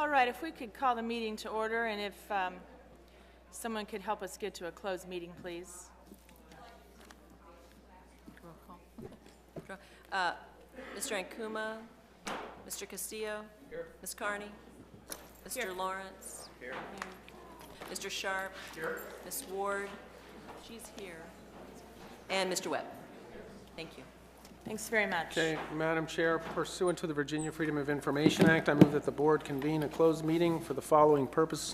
All right, if we could call the meeting to order, and if someone could help us get to a closed meeting, please. Roll call. Mr. Ankuma, Mr. Castillo. Here. Ms. Carney. Mr. Here. Lawrence. Here. Mr. Sharp. Here. Ms. Ward. She's here. And Mr. Webb. Thank you. Thanks very much. Okay, Madam Chair, pursuant to the Virginia Freedom of Information Act, I move that the board convene a closed meeting for the following purpose: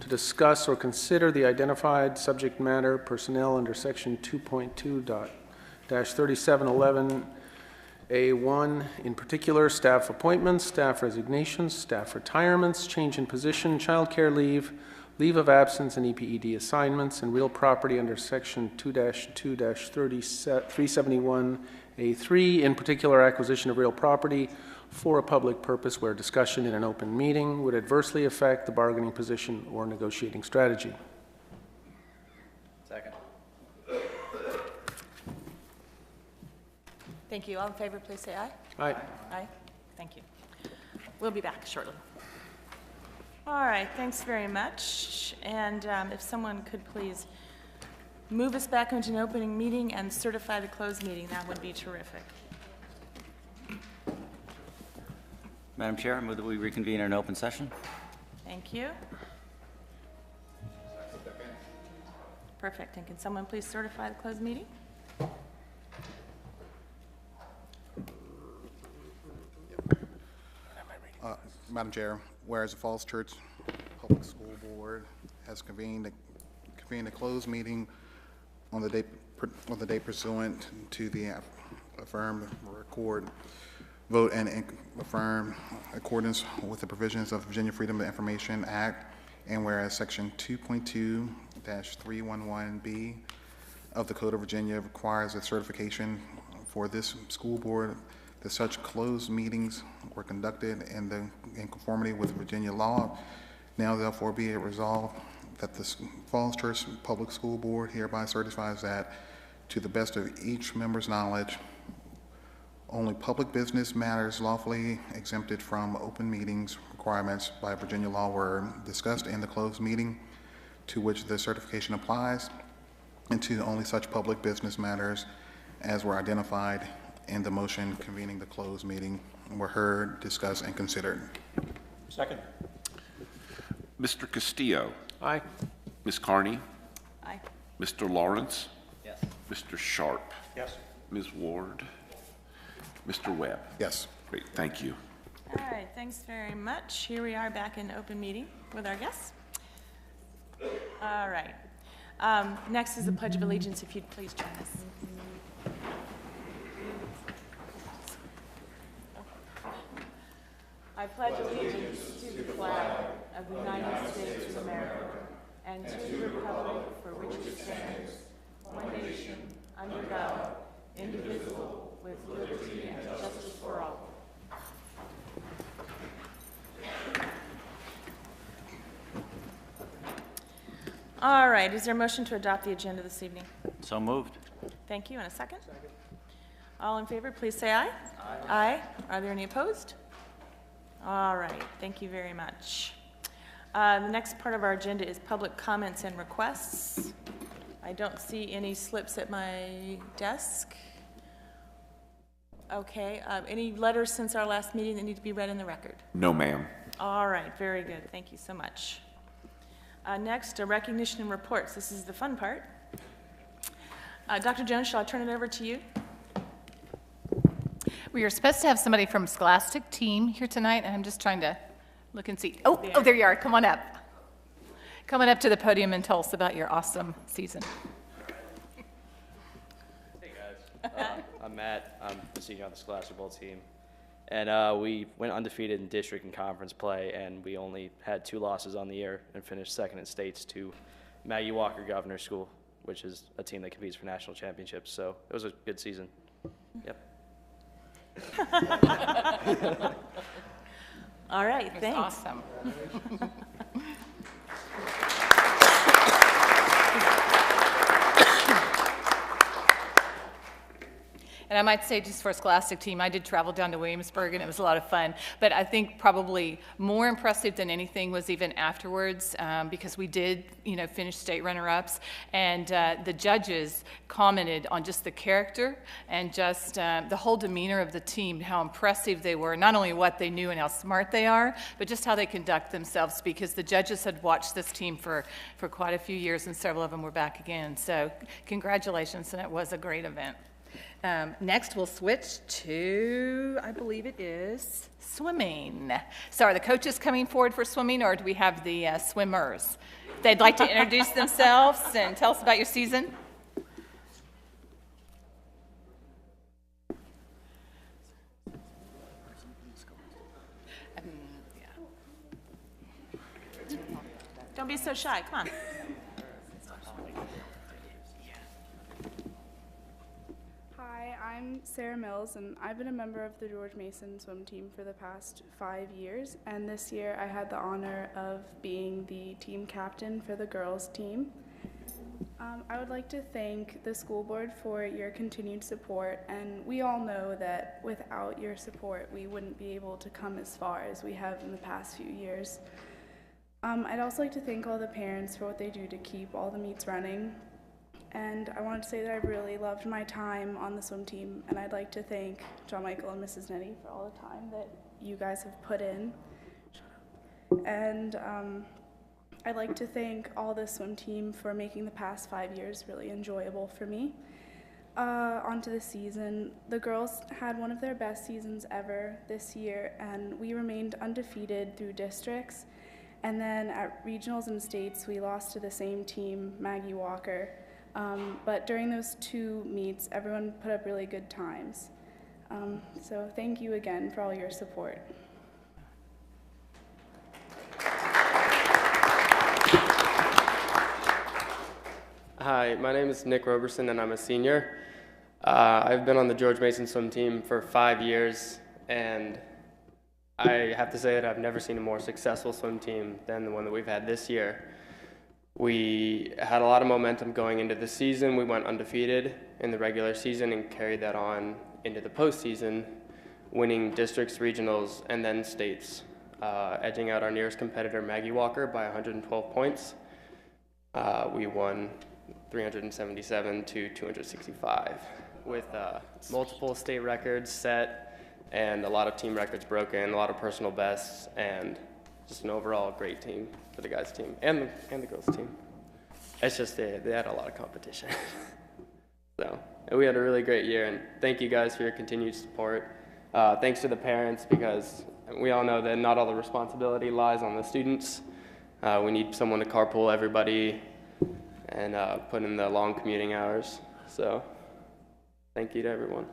to discuss or consider the identified subject matter personnel under Section 2.2-3711A1, in particular, staff appointments, staff resignations, staff retirements, change in position, child care leave, leave of absence, and EPED assignments, and real property under Section 2-2-371A3, in particular, acquisition of real property for a public purpose where discussion in an open meeting would adversely affect the bargaining position or negotiating strategy. Second. Thank you. All in favor, please say aye. Aye. Aye. Thank you. We'll be back shortly. All right, thanks very much. And if someone could please move us back into an opening meeting and certify the closed meeting, that would be terrific. Madam Chair, I move that we reconvene in an open session. Thank you. Perfect. And can someone please certify the closed meeting? Madam Chair, whereas the Falls Church Public School Board has convened a closed meeting on the day pursuant to the affirmed record vote and affirm accordance with the provisions of the Virginia Freedom of Information Act, and whereas Section 2.2-311B of the Code of Virginia requires a certification for this school board that such closed meetings were conducted in conformity with Virginia law. Now therefore be it resolved that the Falls Church Public School Board hereby certifies that, to the best of each member's knowledge, only public business matters lawfully exempted from open meetings requirements by Virginia law were discussed in the closed meeting to which the certification applies, and to only such public business matters as were identified in the motion convening the closed meeting were heard, discussed, and considered. Second. Mr. Castillo. Aye. Ms. Carney. Aye. Mr. Lawrence. Yes. Mr. Sharp. Yes. Ms. Ward. Mr. Webb. Yes. Great, thank you. All right, thanks very much. Here we are back in open meeting with our guests. All right. Next is the Pledge of Allegiance, if you'd please join us. I pledge allegiance to the flag of the United States of America and to the republic for which it stands, one nation, under God, indivisible, with liberty and justice for all. All right, is there a motion to adopt the agenda this evening? So moved. Thank you, and a second? All in favor, please say aye. Aye. Are there any opposed? All right, thank you very much. The next part of our agenda is public comments and requests. I don't see any slips at my desk. Okay, any letters since our last meeting that need to be read in the record? No, ma'am. All right, very good, thank you so much. Next, recognition and reports. This is the fun part. Dr. Jones, shall I turn it over to you? We are supposed to have somebody from Scholastic team here tonight, and I'm just trying to look and see. Oh, there you are. Come on up. Come on up to the podium and tell us about your awesome season. Hey guys, I'm Matt. I'm the senior on the Scholastic Bowl team, and we went undefeated in district and conference play, and we only had 2 losses on the year and finished second in states to Maggie Walker Governor School, which is a team that competes for national championships. So it was a good season. Yep. All right, thanks. Awesome. And I might say, just for a Scholastic team, I did travel down to Williamsburg, and it was a lot of fun. But I think probably more impressive than anything was even afterwards, because we did, finish state runner-ups, and the judges commented on just the character and just the whole demeanor of the team, how impressive they were, not only what they knew and how smart they are, but just how they conduct themselves, because the judges had watched this team for quite a few years, and several of them were back again. So congratulations, and it was a great event. Next, we'll switch to, I believe it is swimming. So are the coaches coming forward for swimming, or do we have the swimmers? They'd like to introduce themselves and tell us about your season. Don't be so shy, come on. Hi, I'm Sarah Mills, and I've been a member of the George Mason swim team for the past 5 years, and this year I had the honor of being the team captain for the girls team. I would like to thank the school board for your continued support, and we all know that without your support we wouldn't be able to come as far as we have in the past few years. I'd also like to thank all the parents for what they do to keep all the meets running. And I wanted to say that I've really loved my time on the swim team, and I'd like to thank John Michael and Mrs. Nettie for all the time that you guys have put in. And I'd like to thank all the swim team for making the past 5 years really enjoyable for me. Onto the season, the girls had one of their best seasons ever this year, and we remained undefeated through districts. And then at regionals and states, we lost to the same team, Maggie Walker. But during those 2 meets, everyone put up really good times. So thank you again for all your support. Hi, my name is Nick Roberson, and I'm a senior. I've been on the George Mason swim team for 5 years, and I have to say that I've never seen a more successful swim team than the one that we've had this year. We had a lot of momentum going into the season. We went undefeated in the regular season and carried that on into the postseason, winning districts, regionals, and then states, edging out our nearest competitor, Maggie Walker, by 112 points. We won 377 to 265 with multiple state records set and a lot of team records broken, a lot of personal bests, and just an overall great team for the guys' team and the girls' team. It's just they had a lot of competition. So, and we had a really great year, and thank you guys for your continued support. Thanks to the parents, because we all know that not all the responsibility lies on the students. We need someone to carpool everybody and put in the long commuting hours. So, thank you to everyone.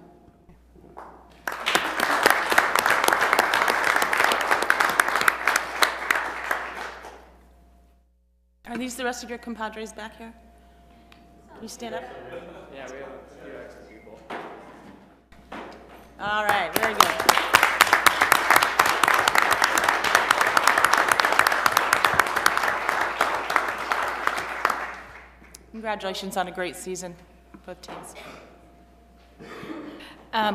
Are these the rest of your compadres back here? Can you stand up? Yeah, we have a few extra people. All right, very good. Congratulations on a great season, both teams.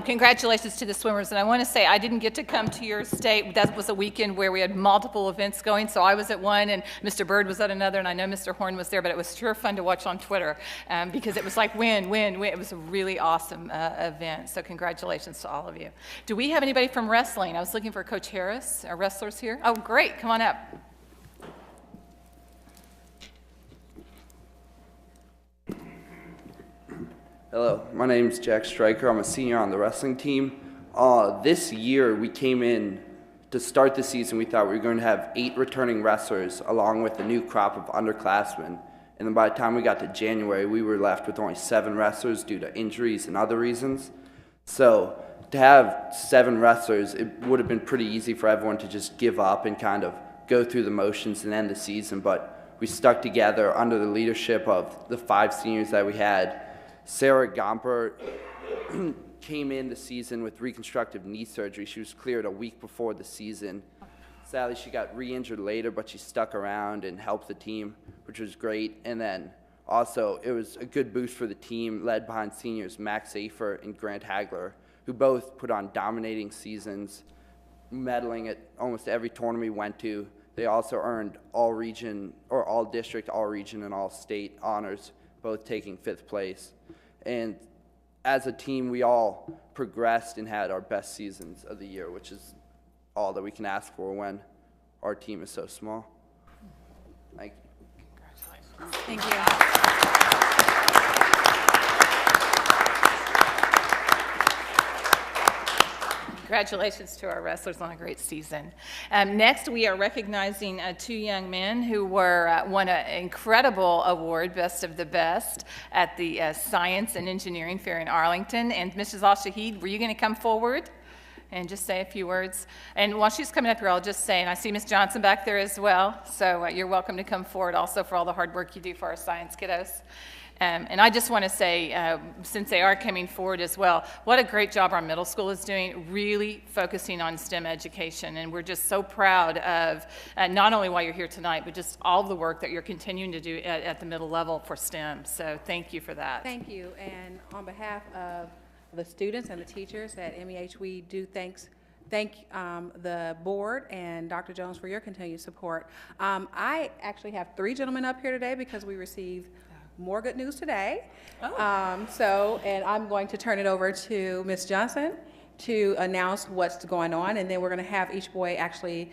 Congratulations to the swimmers, and I want to say I didn't get to come to your state. That was a weekend where we had multiple events going, so I was at one and Mr. Bird was at another, and I know Mr. Horn was there, but it was sure fun to watch on Twitter because it was like win, win, win. It was a really awesome event, so congratulations to all of you. Do we have anybody from wrestling? I was looking for Coach Harris. Are wrestlers here? Oh, great. Come on up. Hello, my name is Jack Stryker. I'm a senior on the wrestling team. This year we came in to start the season. We thought we were going to have 8 returning wrestlers along with a new crop of underclassmen. And then by the time we got to January, we were left with only 7 wrestlers due to injuries and other reasons. So to have 7 wrestlers, it would have been pretty easy for everyone to just give up and kind of go through the motions and end the season. But we stuck together under the leadership of the 5 seniors that we had. Sarah Gomper came in the season with reconstructive knee surgery. She was cleared a week before the season. Sadly, she got re-injured later, but she stuck around and helped the team, which was great. And then Also, it was a good boost for the team led behind seniors Max Safer and Grant Hagler, who both put on dominating seasons, medaling at almost every tournament we went to. They also earned all-region, or all-district, all-region, and all-state honors, both taking 5th place. And as a team, we all progressed and had our best seasons of the year, which is all that we can ask for when our team is so small. Thank you. Thank you. Congratulations to our wrestlers on a great season. Next, we are recognizing 2 young men who won an incredible award, Best of the Best, at the Science and Engineering Fair in Arlington. And Mrs. Al-Shahid, were you going to come forward and just say a few words? And while she's coming up here, I'll just say, and I see Ms. Johnson back there as well, so you're welcome to come forward also for all the hard work you do for our science kiddos. And I just want to say, since they are coming forward as well, what a great job our middle school is doing, really focusing on STEM education. And we're just so proud of not only why you're here tonight, but just all the work that you're continuing to do at the middle level for STEM. So thank you for that. Thank you. And on behalf of the students and the teachers at MEH, we do thank the board and Dr. Jones for your continued support. I actually have 3 gentlemen up here today because we received more good news today. And I'm going to turn it over to Ms. Johnson to announce what's going on, and then we're going to have each boy actually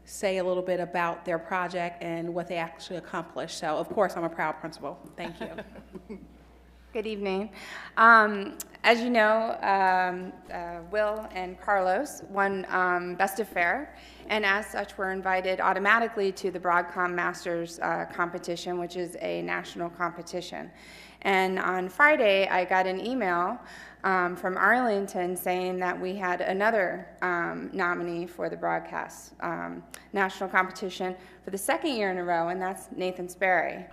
say a little bit about their project and what they actually accomplished. So, of course, I'm a proud principal. Thank you. Good evening. As you know, Will and Carlos won Best of Fair, and as such were invited automatically to the Broadcom Masters competition, which is a national competition. And on Friday, I got an email from Arlington saying that we had another nominee for the broadcast national competition for the 2nd year in a row, and that's Nathan Sperry.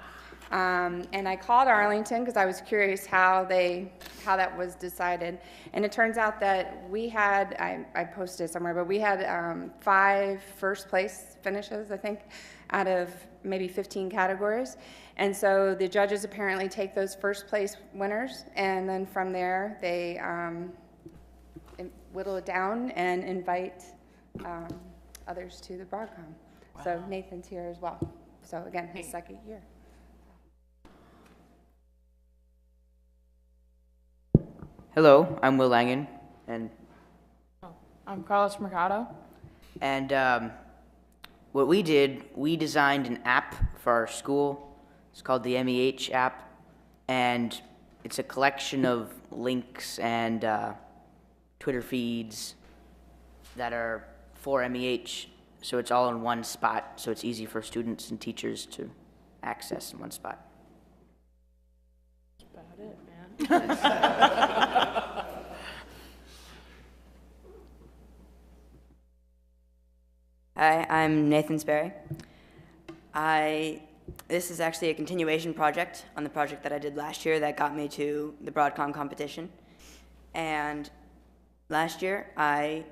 And I called Arlington because I was curious how that was decided. And it turns out that we had, I posted it somewhere, but we had 5 first place finishes, I think, out of maybe 15 categories. And so the judges apparently take those first place winners, and then from there they whittle it down and invite others to the Broadcom. Wow. So Nathan's here as well. So again, his 2nd year. Hello, I'm Will Langen, and I'm Carlos Mercado. And what we did, we designed an app for our school. It's called the MEH app, and it's a collection of links and Twitter feeds that are for MEH, so it's all in one spot, so it's easy for students and teachers to access in one spot. That's about it, man. Hi, I'm Nathan Sperry. This is actually a continuation project on the project that I did last year that got me to the Broadcom competition. And last year, I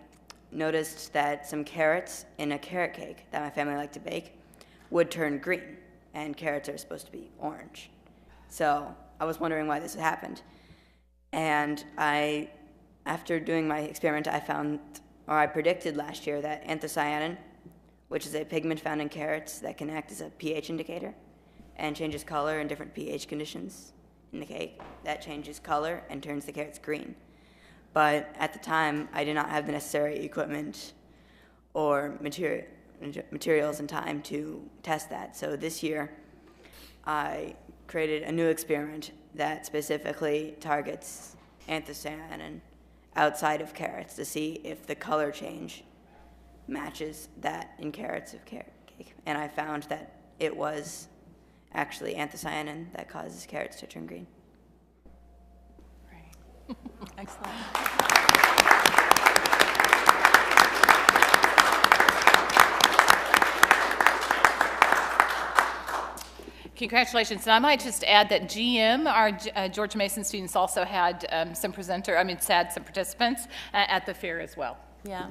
noticed that some carrots in a carrot cake that my family liked to bake would turn green, and carrots are supposed to be orange. So I was wondering why this had happened. And after doing my experiment, I predicted last year that anthocyanin, which is a pigment found in carrots that can act as a pH indicator and changes color in different pH conditions in the cake, that changes color and turns the carrots green. But at the time, I did not have the necessary equipment or materials in time to test that. So this year, I created a new experiment that specifically targets anthocyanin outside of carrots to see if the color change matches that in carrots of carrot cake. And I found that it was actually anthocyanin that causes carrots to turn green. Great. Excellent. Congratulations. And I might just add that GM, our George Mason students, also had some participants at the fair as well. Yeah.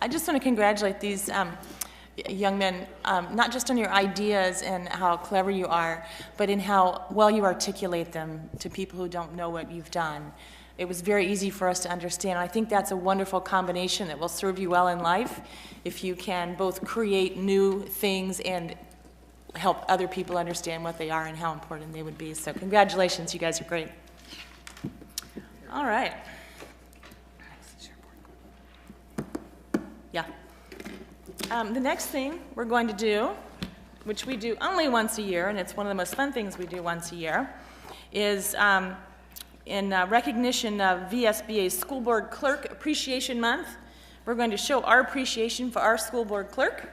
I just want to congratulate these young men, not just on your ideas and how clever you are, but in how well you articulate them to people who don't know what you've done. It was very easy for us to understand. I think that's a wonderful combination that will serve you well in life if you can both create new things and help other people understand what they are and how important they would be. So congratulations, you guys are great. All right. Yeah. The next thing we're going to do, which we do only once a year, and it's one of the most fun things we do once a year, is in recognition of VSBA's School Board Clerk Appreciation Month, we're going to show our appreciation for our school board clerk,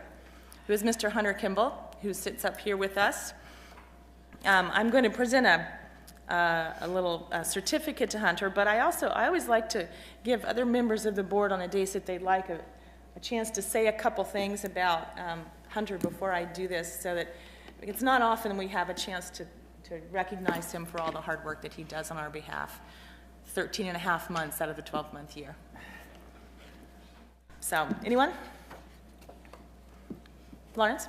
who is Mr. Hunter Kimball, who sits up here with us. I'm going to present a little certificate to Hunter, but I always like to give other members of the board on the days that they'd like a chance to say a couple things about Hunter before I do this, so that it's not often we have a chance to recognize him for all the hard work that he does on our behalf. 13 and a half months out of the 12-month year. So, anyone? Lawrence?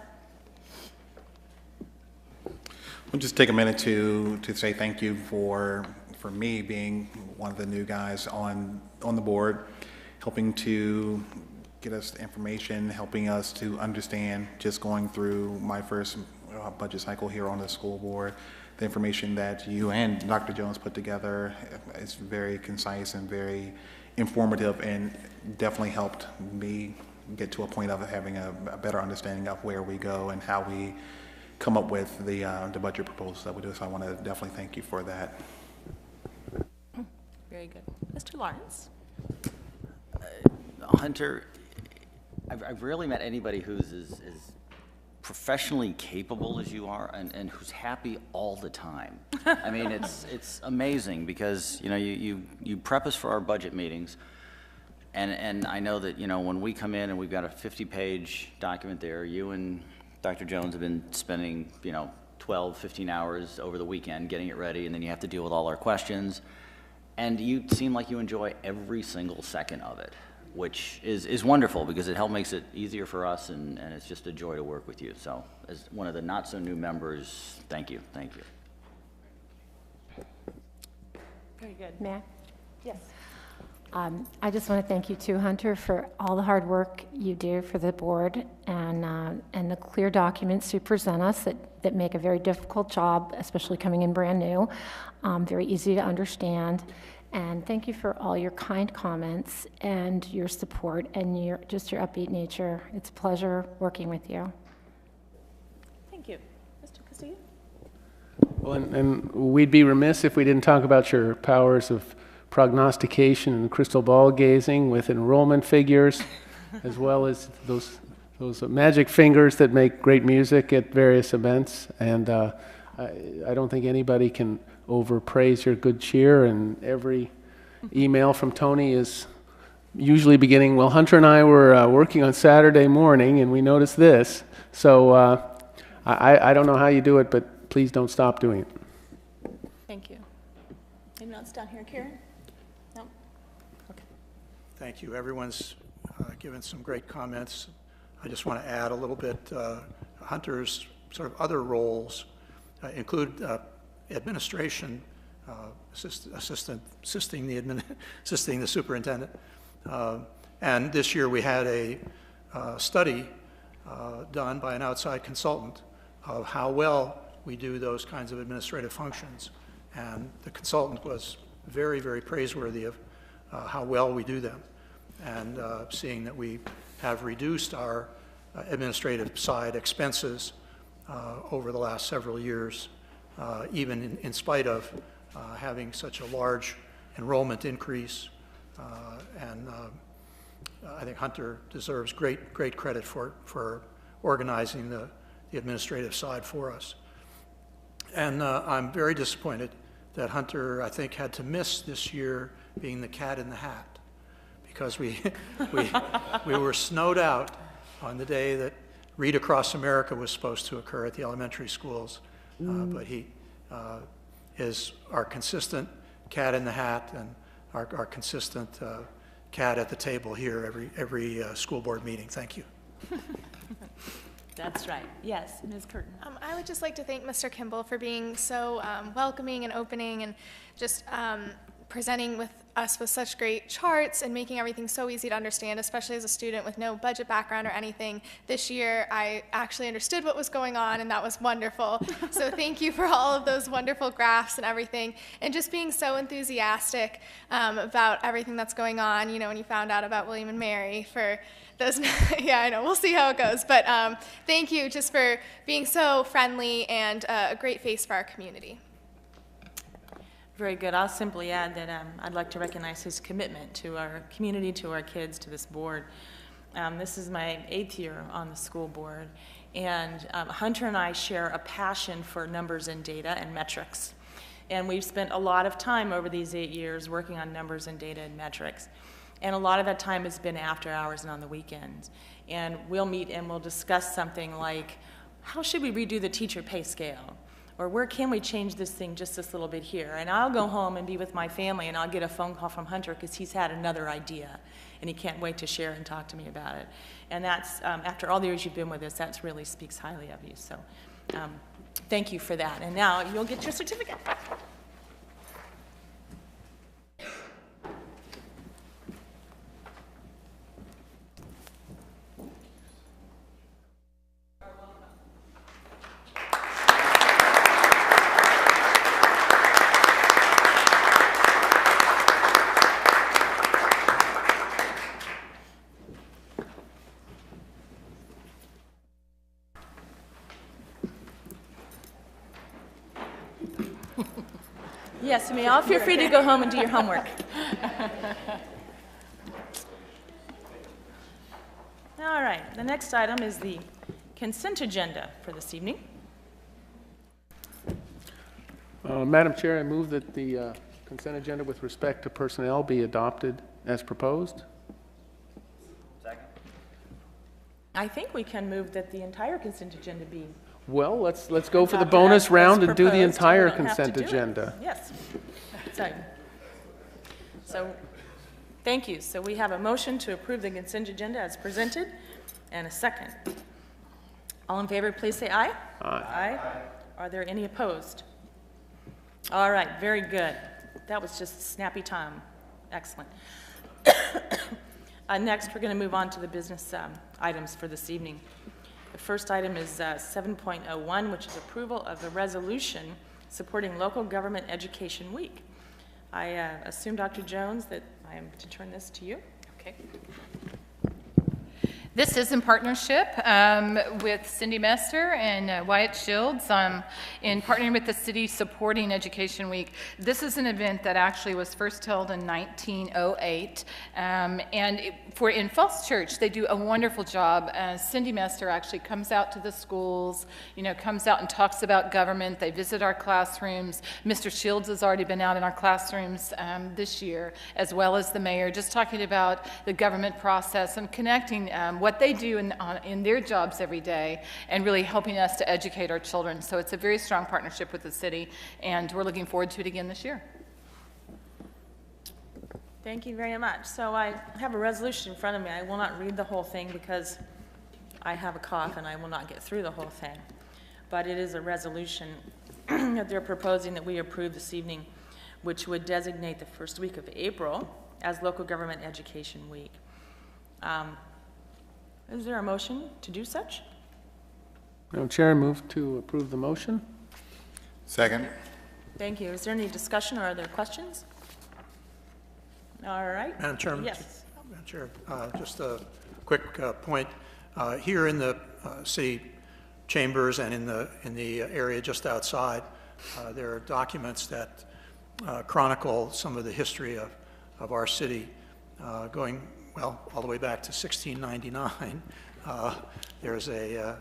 We'll just take a minute to say thank you for me being one of the new guys on the board, helping to get us the information, helping us to understand, just going through my first budget cycle here on the school board. The information that you and Dr. Jones put together is very concise and very informative, and definitely helped me get to a point of having a better understanding of where we go and how we come up with the budget proposals that we do. So I want to definitely thank you for that. Very good. Mr. Lawrence? Hunter, I've rarely met anybody who's as professionally capable as you are, and who's happy all the time. I mean, it's amazing, because you prep us for our budget meetings, and I know that when we come in and we've got a 50-page document there, you and Dr. Jones have been spending 12, 15 hours over the weekend getting it ready, and then you have to deal with all our questions, and you seem like you enjoy every single second of it, which is wonderful, because it makes it easier for us, and it's just a joy to work with you. So as one of the not-so-new members, thank you. Thank you. Very good. May I? Yes. I just want to thank you too, Hunter, for all the hard work you do for the board, and the clear documents you present us that make a very difficult job, especially coming in brand new, very easy to understand. And thank you for all your kind comments and your support and your upbeat nature. It's a pleasure working with you. Thank you. Mr. Castillo? Well, and we'd be remiss if we didn't talk about your powers of prognostication and crystal ball gazing with enrollment figures, as well as those magic fingers that make great music at various events. And I don't think anybody can overpraise your good cheer, and every email from Tony is usually beginning, well, Hunter and I were working on Saturday morning and we noticed this. So I don't know how you do it, but please don't stop doing it. Thank you. Anyone else down here? Karen? No? Okay. Thank you. Everyone's given some great comments. I just want to add a little bit. Hunter's sort of other roles include administration, assisting the superintendent. And this year we had a study done by an outside consultant of how well we do those kinds of administrative functions. And the consultant was very, very praiseworthy of how well we do them. And seeing that we have reduced our administrative side expenses over the last several years, even in spite of having such a large enrollment increase. And I think Hunter deserves great credit for organizing the administrative side for us. And I'm very disappointed that Hunter, I think, had to miss this year being the cat in the hat, because we were snowed out on the day that Read Across America was supposed to occur at the elementary schools. But he is our consistent cat in the hat and our consistent cat at the table here every school board meeting. Thank you. That's right. Yes, Ms. Curtin. I would just like to thank Mr. Kimball for being so welcoming and opening and just presenting with us with such great charts and making everything so easy to understand, especially as a student with no budget background or anything. This year, I actually understood what was going on, and that was wonderful. So thank you for all of those wonderful graphs and everything, and just being so enthusiastic about everything that's going on. You know, when you found out about William and Mary, for those, yeah, I know, we'll see how it goes. But thank you just for being so friendly and a great face for our community. Very good. I'll simply add that I'd like to recognize his commitment to our community, to our kids, to this board. This is my 8th year on the school board, and Hunter and I share a passion for numbers and data and metrics. And we've spent a lot of time over these 8 years working on numbers and data and metrics. And a lot of that time has been after hours and on the weekends. And we'll meet and we'll discuss something like, how should we redo the teacher pay scale? Or where can we change this thing just this little bit here? And I'll go home and be with my family, and I'll get a phone call from Hunter because he's had another idea, and he can't wait to share and talk to me about it. And that's, after all the years you've been with us, that really speaks highly of you. So thank you for that. And now you'll get your certificate. Yes, you may all feel free to go home and do your homework. All right, the next item is the consent agenda for this evening. Madam Chair, I move that the consent agenda with respect to personnel be adopted as proposed. Second. I think we can move that the entire consent agenda be. Well, let's go for the adopted bonus as round and do the proposed. entire We don't have to consent do it. agenda. Yes. So, thank you. So we have a motion to approve the consent agenda as presented, and a second. All in favor, please say aye. Aye. Are there any opposed? All right, very good. That was just snappy time. Excellent. Next, we're going to move on to the business items for this evening. The first item is 7.01, which is approval of the resolution supporting Local Government Education Week. I assume, Dr. Jones, that I am to turn this to you. Okay. This is in partnership with Cindy Mester and Wyatt Shields in partnering with the city supporting Education Week. This is an event that actually was first held in 1908. In Falls Church, they do a wonderful job. Cindy Mester actually comes out to the schools, comes out and talks about government. They visit our classrooms. Mr. Shields has already been out in our classrooms this year, as well as the mayor, just talking about the government process and connecting what they do in their jobs every day and really helping us to educate our children. So it's a very strong partnership with the city, and we're looking forward to it again this year. Thank you very much. So I have a resolution in front of me. I will not read the whole thing because I have a cough and I will not get through the whole thing. But it is a resolution that they're proposing that we approve this evening, which would designate the first week of April as Local Government Education Week. Is there a motion to do such? Madam Chair, I move to approve the motion. Second. Thank you. Is there any discussion or are there questions? All right. Madam Chairman? Yes. Madam Chair, just a quick point. Here in the city chambers and in the area just outside, there are documents that chronicle some of the history of our city going, well, all the way back to 1699. There's a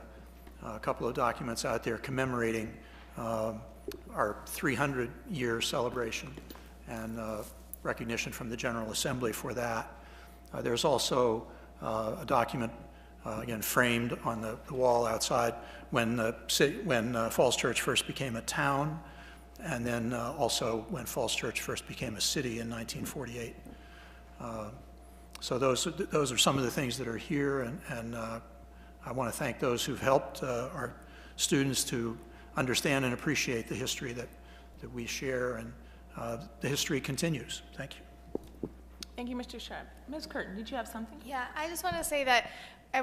couple of documents out there commemorating our 300-year celebration and recognition from the General Assembly for that. There's also a document, again, framed on the wall outside when Falls Church first became a town, and then also when Falls Church first became a city in 1948. So those are some of the things that are here, and I want to thank those who've helped our students to understand and appreciate the history that we share, and the history continues. Thank you. Thank you, Mr. Sharp. Ms. Curtin, did you have something? Yeah, I just want to say that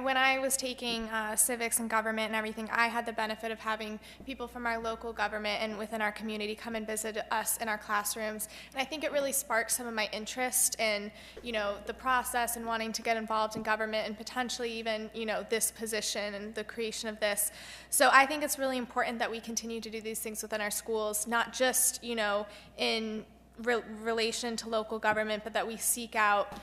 when I was taking civics and government and everything, I had the benefit of having people from our local government and within our community come and visit us in our classrooms. And I think it really sparked some of my interest in, you know, the process and wanting to get involved in government and potentially even, you know, this position and the creation of this. So I think it's really important that we continue to do these things within our schools, not just, you know, in relation to local government, but that we seek out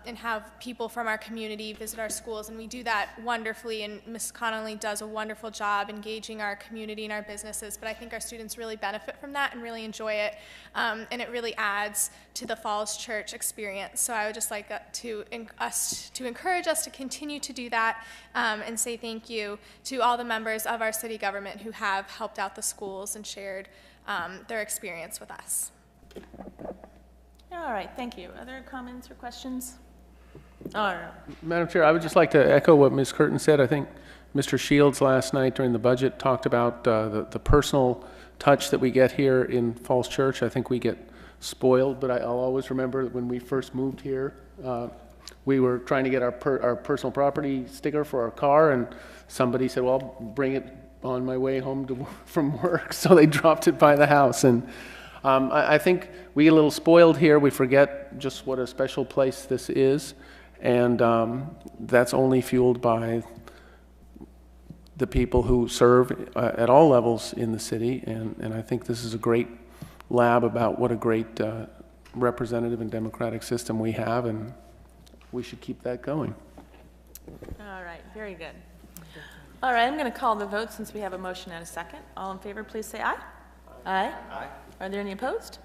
and have people from our community visit our schools, and we do that wonderfully, and Ms. Connolly does a wonderful job engaging our community and our businesses, but I think our students really benefit from that and really enjoy it, and it really adds to the Falls Church experience. So I would just like to encourage us to continue to do that, and say thank you to all the members of our city government who have helped out the schools and shared their experience with us. All right, thank you. Other comments or questions? All right. Madam Chair, I would just like to echo what Ms. Curtin said. I think Mr. Shields last night during the budget talked about the personal touch that we get here in Falls Church. I think we get spoiled, but I'll always remember that when we first moved here, we were trying to get our personal property sticker for our car, and somebody said, well, I'll bring it on my way home from work. So they dropped it by the house. And I think we get a little spoiled here. We forget just what a special place this is, and that's only fueled by the people who serve at all levels in the city, and I think this is a great lab about what a great representative and democratic system we have, and we should keep that going. All right, very good. All right, I'm going to call the vote since we have a motion and a second. All in favor, please say aye. Aye. Aye. Are there any opposed?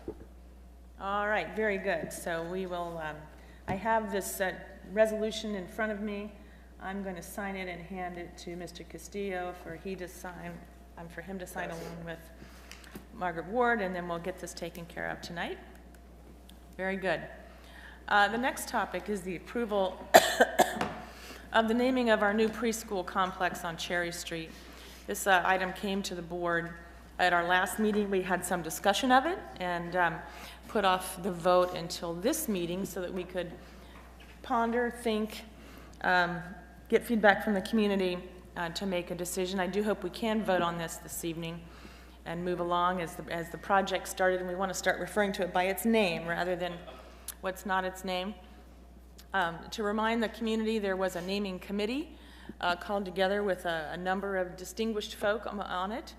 All right, very good. So we will, I have this resolution in front of me. I'm going to sign it and hand it to Mr. Castillo for him to sign along with Margaret Ward, and then we'll get this taken care of tonight. Very good. The next topic is the approval of the naming of our new preschool complex on Cherry Street. This item came to the board at our last meeting. We had some discussion of it and put off the vote until this meeting so that we could ponder, think, get feedback from the community to make a decision. I do hope we can vote on this evening and move along as the project started, and we want to start referring to it by its name rather than what's not its name. To remind the community, there was a naming committee called together with a number of distinguished folk on it.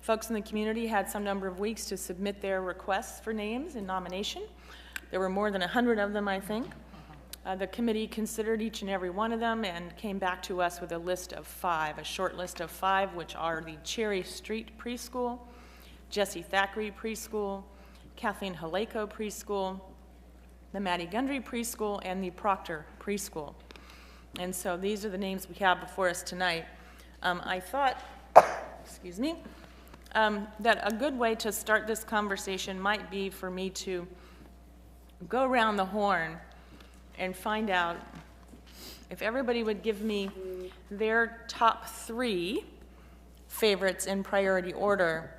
Folks in the community had some number of weeks to submit their requests for names and nomination. There were more than 100 of them, I think. The committee considered each and every one of them and came back to us with a list of 5, a short list of 5, which are the Cherry Street Preschool, Jesse Thackeray Preschool, Kathleen Haleko Preschool, the Maddie Gundry Preschool, and the Proctor Preschool. And so these are the names we have before us tonight. I thought, excuse me, that a good way to start this conversation might be for me to go around the horn and find out if everybody would give me their top 3 favorites in priority order,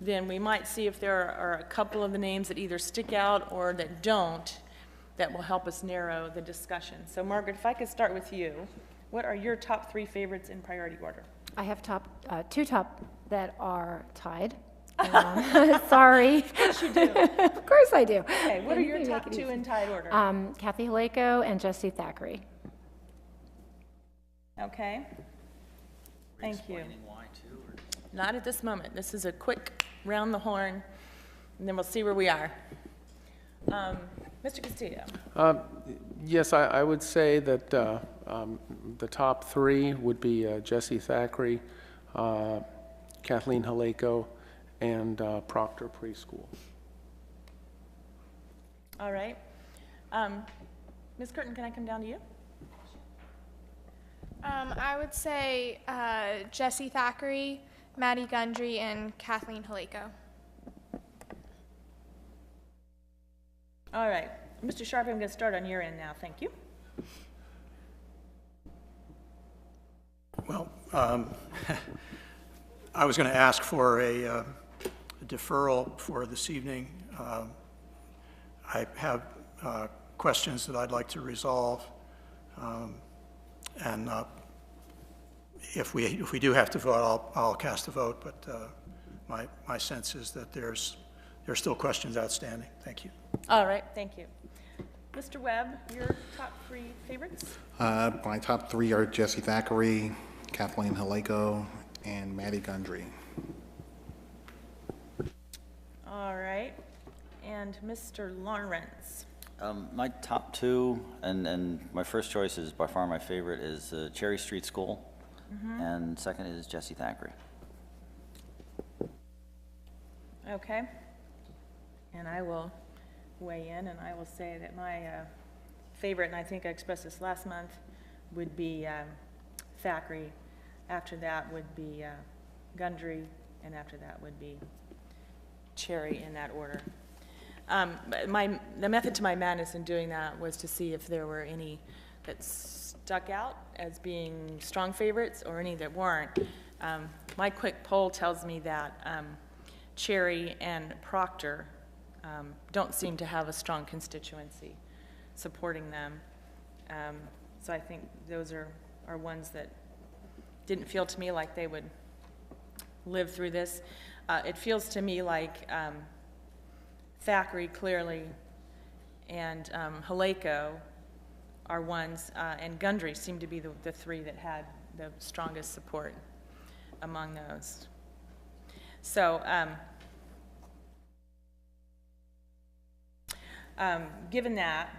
then we might see if there are a couple of the names that either stick out or that don't, that will help us narrow the discussion. So Margaret, if I could start with you, what are your top 3 favorites in priority order? I have 2 top that are tied. Sorry. Of course you do. Of course I do. Okay, what are your top 2 in tied order? Kathy Haleko and Jesse Thackeray. Okay. Thank you. Not at this moment. This is a quick round the horn, and then we'll see where we are. Mr. Castillo. Yes, I would say that the top 3 would be Jesse Thackeray, Kathleen Haleko, and Proctor Preschool. All right. Ms. Curtin, can I come down to you? I would say Jesse Thackeray, Maddie Gundry, and Kathleen Haleko. All right. Mr. Sharp, I'm going to start on your end now. Thank you. Well, I was going to ask for a deferral for this evening. I have questions that I'd like to resolve, and if we do have to vote, I'll cast a vote. But my sense is that there's still questions outstanding. Thank you. All right, thank you. Mr. Webb, your top 3 favorites? My top 3 are Jesse Thackeray, Kathleen Haleko, and Maddie Gundry. All right, and Mr. Lawrence. My top 2, and my first choice is by far my favorite, is Cherry Street School, and second is Jesse Thackeray. Okay, and I will weigh in, and I will say that my favorite, and I think I expressed this last month, would be Thackeray. After that would be Gundry, and after that would be Cherry, in that order. The method to my madness in doing that was to see if there were any that stuck out as being strong favorites or any that weren't. My quick poll tells me that Cherry and Proctor don't seem to have a strong constituency supporting them. So I think those are ones that didn't feel to me like they would live through this. It feels to me like Thackeray clearly and Haleko are ones, and Gundry seem to be the 3 that had the strongest support among those. So given that,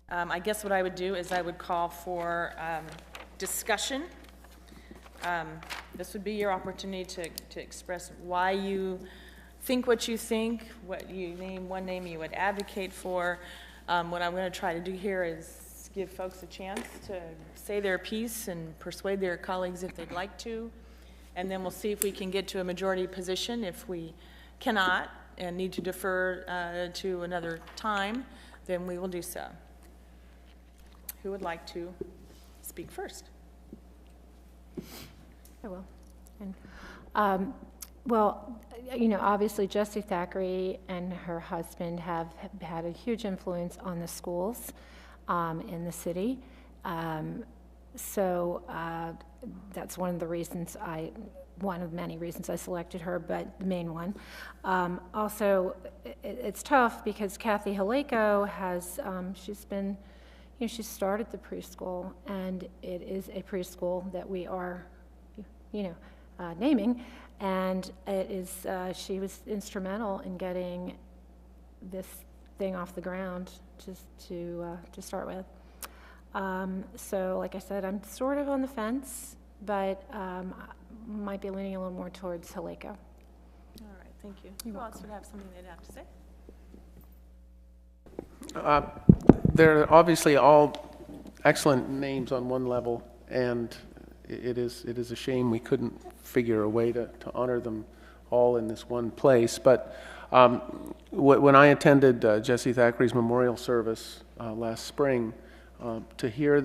I guess what I would do is I would call for discussion. This would be your opportunity to express why you think what you think, what you name, one name you would advocate for. What I'm going to try to do here is give folks a chance to say their piece and persuade their colleagues if they'd like to, and then we'll see if we can get to a majority position. If we cannot and need to defer to another time, then we will do so. Who would like to speak first? I will. And, well, you know, obviously Jessie Thackeray and her husband have had a huge influence on the schools in the city. So that's one of the reasons one of many reasons I selected her, but the main one. Also, it's tough because Kathy Haleko has, she's been, you know, she started the preschool, and it is a preschool that we are, you know, naming, and it is, she was instrumental in getting this thing off the ground just to start with. So like I said, I'm sort of on the fence, but might be leaning a little more towards Haleko. All right, thank you. Who else would have something they'd have to say? They're obviously all excellent names on one level, and it is a shame we couldn't figure a way to honor them all in this one place. But when I attended Jessie Thackeray's memorial service last spring, to hear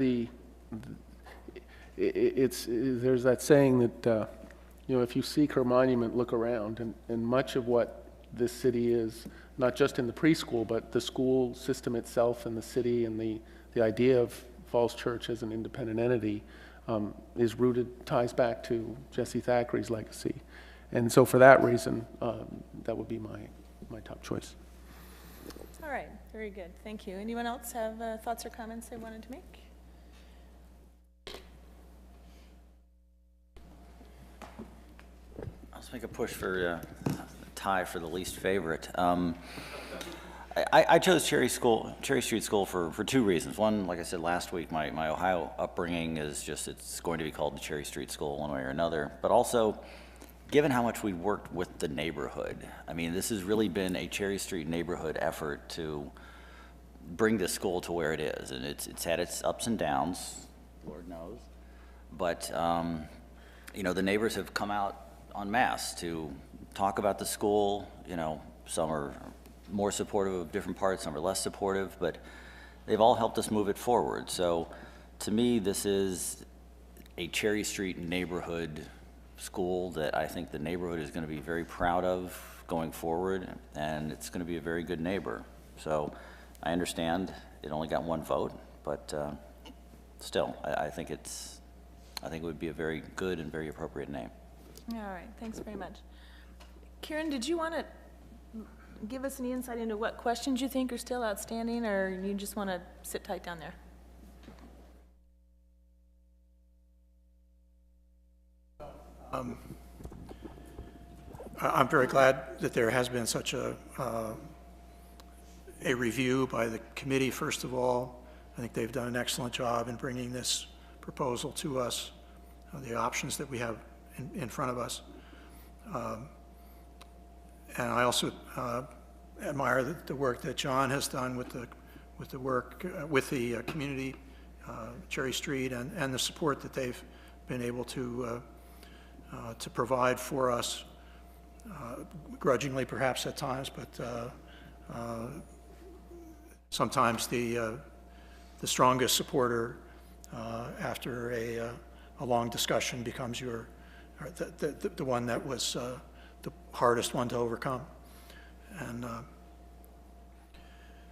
there's that saying that you know, if you seek her monument, look around, and much of what this city is, not just in the preschool, but the school system itself and the city and the idea of Falls Church as an independent entity is rooted, ties back to Jessie Thackeray's legacy. And so for that reason, that would be my top choice. All right, very good, thank you. Anyone else have thoughts or comments they wanted to make? Let's make a push for a tie for the least favorite. I chose Cherry Street School for 2 reasons. One, like I said last week, my Ohio upbringing is just, it's going to be called the Cherry Street School one way or another. But also, given how much we worked with the neighborhood, I mean, this has really been a Cherry Street neighborhood effort to bring this school to where it is. And it's had its ups and downs, Lord knows. But, you know, the neighbors have come out en masse to talk about the school. You know, some are more supportive of different parts, some are less supportive, but they've all helped us move it forward. So to me, this is a Cherry Street neighborhood school that I think the neighborhood is going to be very proud of going forward, and it's going to be a very good neighbor. So I understand it only got one vote, but still, I think it would be a very good and very appropriate name. All right, thanks very much. Karen, did you want to give us any insight into what questions you think are still outstanding, or you just want to sit tight down there? I'm very glad that there has been such a review by the committee, first of all. I think they've done an excellent job in bringing this proposal to us, the options that we have in front of us. And I also admire the work that John has done with the community, Cherry Street, and the support that they've been able to provide for us, grudgingly perhaps at times, but sometimes the strongest supporter after a long discussion becomes the one that was the hardest one to overcome. And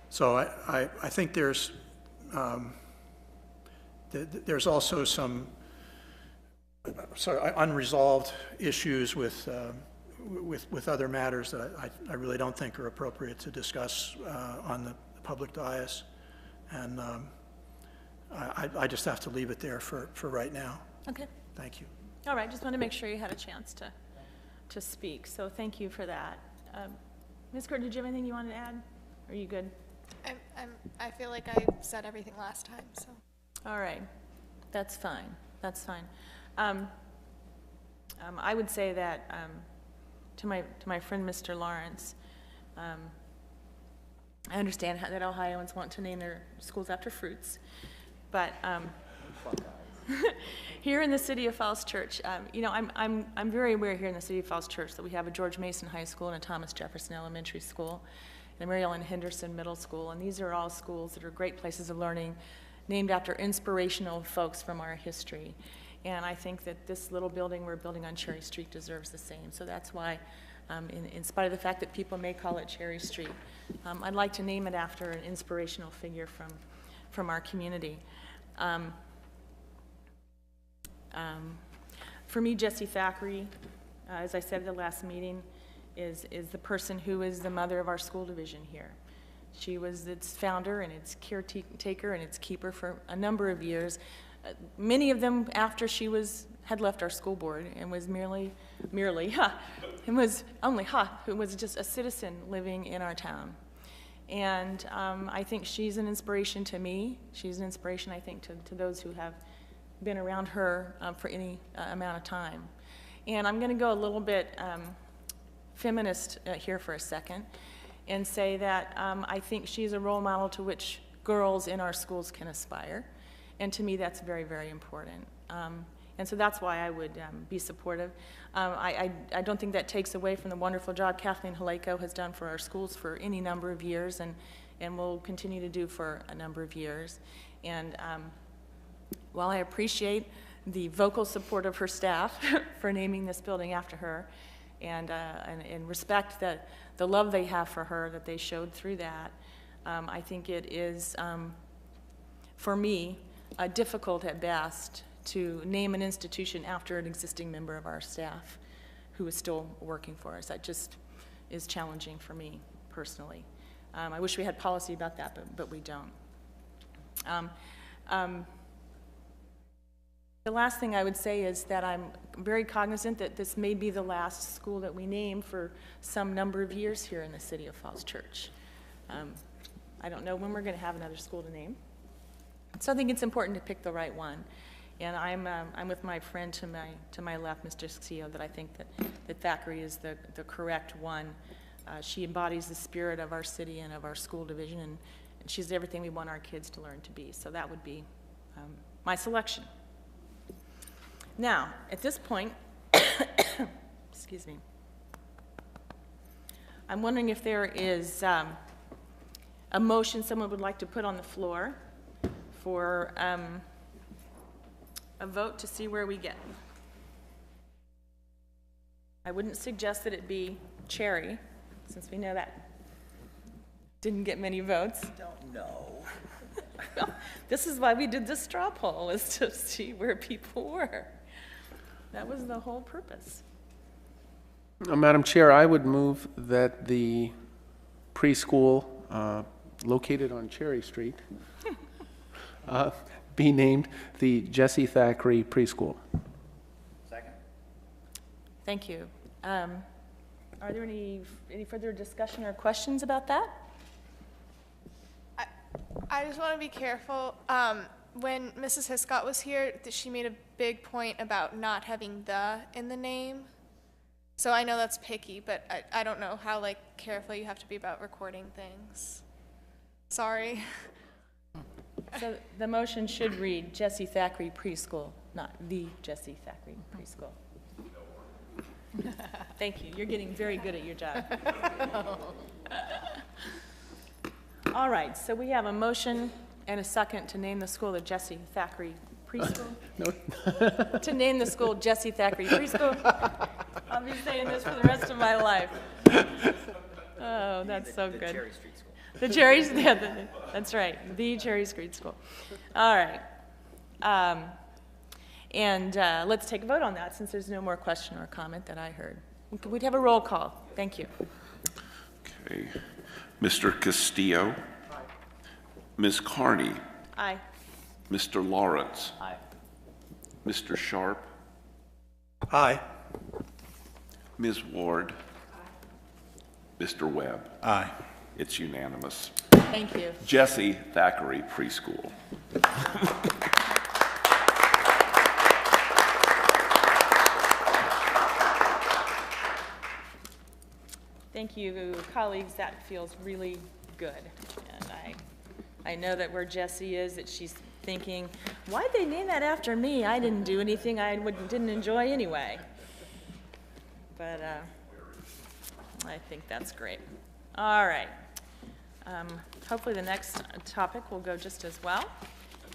so I think there's also some unresolved issues with other matters that I really don't think are appropriate to discuss on the public dais. And I just have to leave it there for right now. Okay. Thank you. All right, just want to make sure you had a chance to speak, so thank you for that. Ms. Gordon, did you have anything you wanted to add? Are you good? I feel like I said everything last time, so. All right, that's fine, that's fine. I would say that to my friend Mr. Lawrence, I understand that Ohioans want to name their schools after fruits, but here in the City of Falls Church, you know, I'm very aware here in the City of Falls Church that we have a George Mason High School and a Thomas Jefferson Elementary School and a Mary Ellen Henderson Middle School, and these are all schools that are great places of learning, named after inspirational folks from our history. And I think that this little building we're building on Cherry Street deserves the same. So that's why, in spite of the fact that people may call it Cherry Street, I'd like to name it after an inspirational figure from our community. For me, Jessie Thackeray, as I said at the last meeting, is the person who is the mother of our school division here. She was its founder and its caretaker and its keeper for a number of years, many of them after she had left our school board and was who was just a citizen living in our town. And I think she's an inspiration to me. She's an inspiration, I think, to those who have been around her for any amount of time. And I'm going to go a little bit feminist here for a second and say that I think she's a role model to which girls in our schools can aspire. And to me, that's very, very important. And so that's why I would be supportive. I don't think that takes away from the wonderful job Kathleen Haleko has done for our schools for any number of years and will continue to do for a number of years. And while I appreciate the vocal support of her staff for naming this building after her and respect the love they have for her that they showed through that, I think it is, for me, difficult at best to name an institution after an existing member of our staff who is still working for us. That just is challenging for me personally. I wish we had policy about that, but we don't. The last thing I would say is that I'm very cognizant that this may be the last school that we name for some number of years here in the City of Falls Church. I don't know when we're going to have another school to name. So I think it's important to pick the right one. And I'm with my friend to my left, Mr. Scio, that I think that Thackeray is the correct one. She embodies the spirit of our city and of our school division, and she's everything we want our kids to learn to be. So that would be my selection. Now, at this point, excuse me, I'm wondering if there is a motion someone would like to put on the floor for a vote to see where we get. I wouldn't suggest that it be Cherry, since we know that didn't get many votes. Don't know. This is why we did the straw poll, was to see where people were. That was the whole purpose. Madam Chair, I would move that the preschool located on Cherry Street be named the Jesse Thackeray Preschool. Second. Thank you. Are there any further discussion or questions about that? I just want to be careful. When Mrs. Hiscott was here, she made a big point about not having the in the name. So I know that's picky, but I don't know how careful you have to be about recording things. Sorry. So the motion should read Jesse Thackeray Preschool, not the Jesse Thackeray Preschool. Thank you. You're getting very good at your job. All right, so we have a motion and a second to name the school the Jesse Thackeray Preschool. No. To name the school Jesse Thackeray Preschool. I'll be saying this for the rest of my life. Oh, that's so good. Cherry Street School. The Cherry's, yeah, that's right, the Cherry Street School. All right. Let's take a vote on that, since there's no more question or comment that I heard. We'd have a roll call. Thank you. Okay. Mr. Castillo? Aye. Ms. Carney? Aye. Mr. Lawrence? Aye. Mr. Sharp? Aye. Ms. Ward? Aye. Mr. Webb? Aye. It's unanimous. Thank you. Jesse Thackeray Preschool. Thank you, colleagues. That feels really good. And I know that where Jessie is, that she's thinking, why'd they name that after me? I didn't do anything I didn't enjoy anyway. But I think that's great. All right. Hopefully the next topic will go just as well.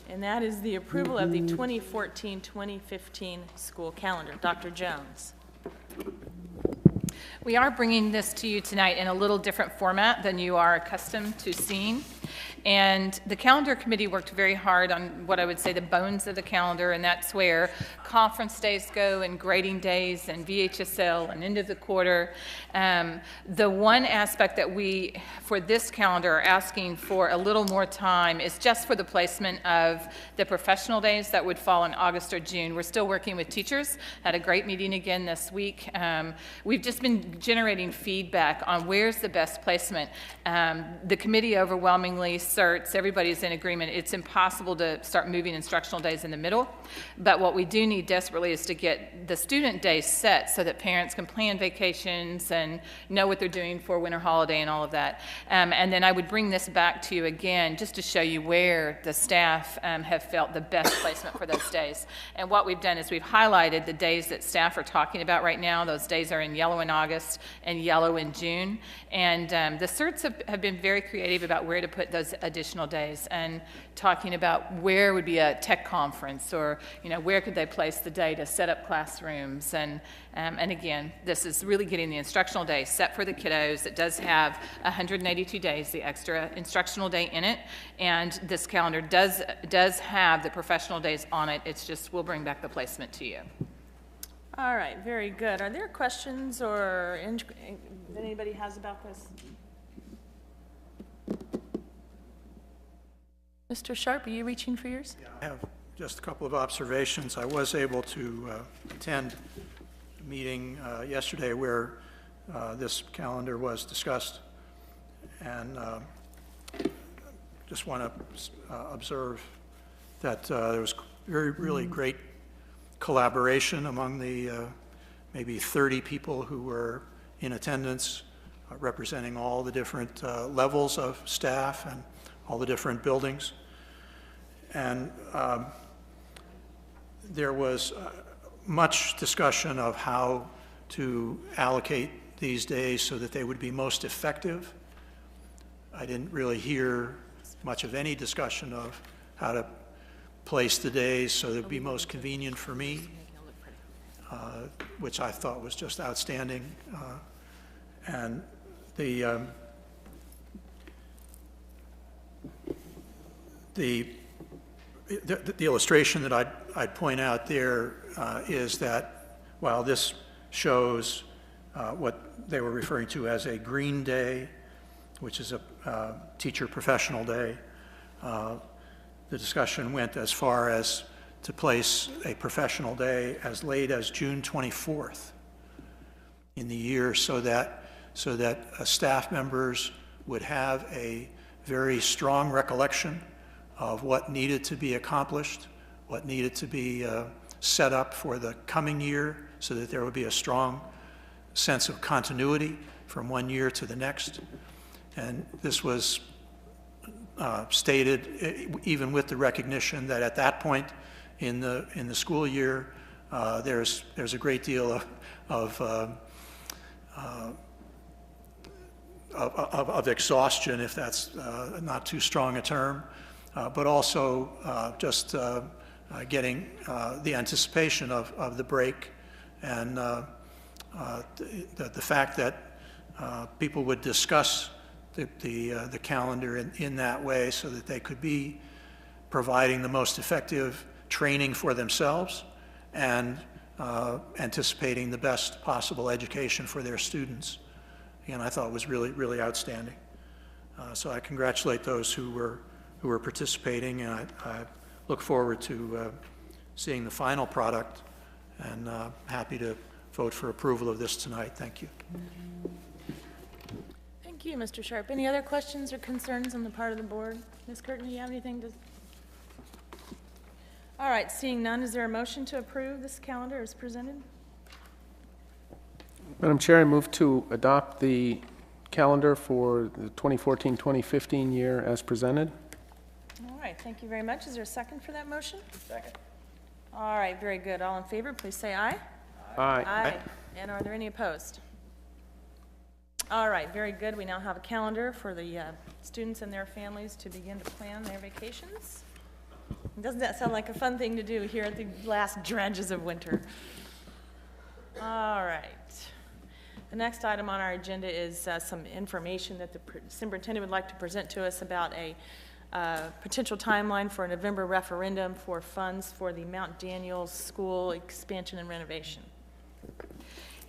And that is the approval of the 2014-2015 school calendar. Dr. Jones. We are bringing this to you tonight in a little different format than you are accustomed to seeing. And the calendar committee worked very hard on what I would say the bones of the calendar, and that's where conference days go and grading days and VHSL and end of the quarter. The one aspect that we, for this calendar, are asking for a little more time is just for the placement of the professional days that would fall in August or June. We're still working with teachers. Had a great meeting again this week. We've just been generating feedback on where's the best placement. The committee overwhelmingly asserts, everybody's in agreement, it's impossible to start moving instructional days in the middle. But what we do need desperately is to get the student days set so that parents can plan vacations and know what they're doing for winter holiday and all of that. And then I would bring this back to you again just to show you where the staff have felt the best placement for those days. And what we've done is we've highlighted the days that staff are talking about right now. Those days are in yellow in August and yellow in June. And the certs have been very creative about where to put those additional days and talking about where would be a tech conference, or where could they place the day to set up classrooms. And again, this is really getting the instructional day set for the kiddos. It does have 182 days, the extra instructional day in it, and this calendar does have the professional days on it. It's just we'll bring back the placement to you. All right, very good. Are there questions or that anybody has about this? Mr. Sharp, are you reaching for yours? Yeah, I have just a couple of observations. I was able to attend a meeting yesterday where this calendar was discussed, and just want to observe that there was really great collaboration among the maybe 30 people who were in attendance, representing all the different levels of staff and all the different buildings. And there was much discussion of how to allocate these days so that they would be most effective. I didn't really hear much of any discussion of how to place the days so that it would be most convenient for me, which I thought was just outstanding. And the illustration that I'd point out there is that while this shows what they were referring to as a green day, which is a teacher professional day, the discussion went as far as to place a professional day as late as June 24th in the year, so that staff members would have a very strong recollection of what needed to be accomplished, what needed to be set up for the coming year, so that there would be a strong sense of continuity from one year to the next. And this was stated even with the recognition that at that point in the school year, there's a great deal of exhaustion, if that's not too strong a term, but also just getting the anticipation of the break, and the fact that people would discuss the calendar in that way, so that they could be providing the most effective training for themselves and anticipating the best possible education for their students. And I thought it was really, really outstanding. So I congratulate those who were participating, and I look forward to seeing the final product, and happy to vote for approval of this tonight. Thank you. Thank you, Mr. Sharp. Any other questions or concerns on the part of the board? Ms. Curtin, do you have anything to? All right, seeing none, is there a motion to approve this calendar as presented? Madam Chair, I move to adopt the calendar for the 2014-2015 year as presented. All right, thank you very much. Is there a second for that motion? Second. All right, very good. All in favor, please say aye. Aye. Aye. And are there any opposed? All right, very good. We now have a calendar for the students and their families to begin to plan their vacations. Doesn't that sound like a fun thing to do here at the last dredges of winter? All right. The next item on our agenda is some information that the superintendent would like to present to us about a potential timeline for a November referendum for funds for the Mount Daniel School expansion and renovation.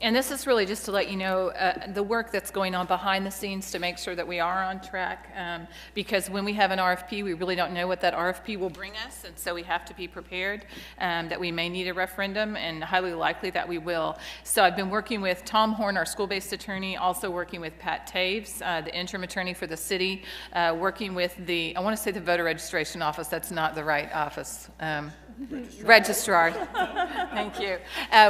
And this is really just to let you know the work that's going on behind the scenes to make sure that we are on track, because when we have an RFP, we really don't know what that RFP will bring us, and so we have to be prepared that we may need a referendum, and highly likely that we will. So I've been working with Tom Horn, our school-based attorney, also working with Pat Taves, the interim attorney for the city, working with I want to say the voter registration office. That's not the right office. Registrar. Thank you.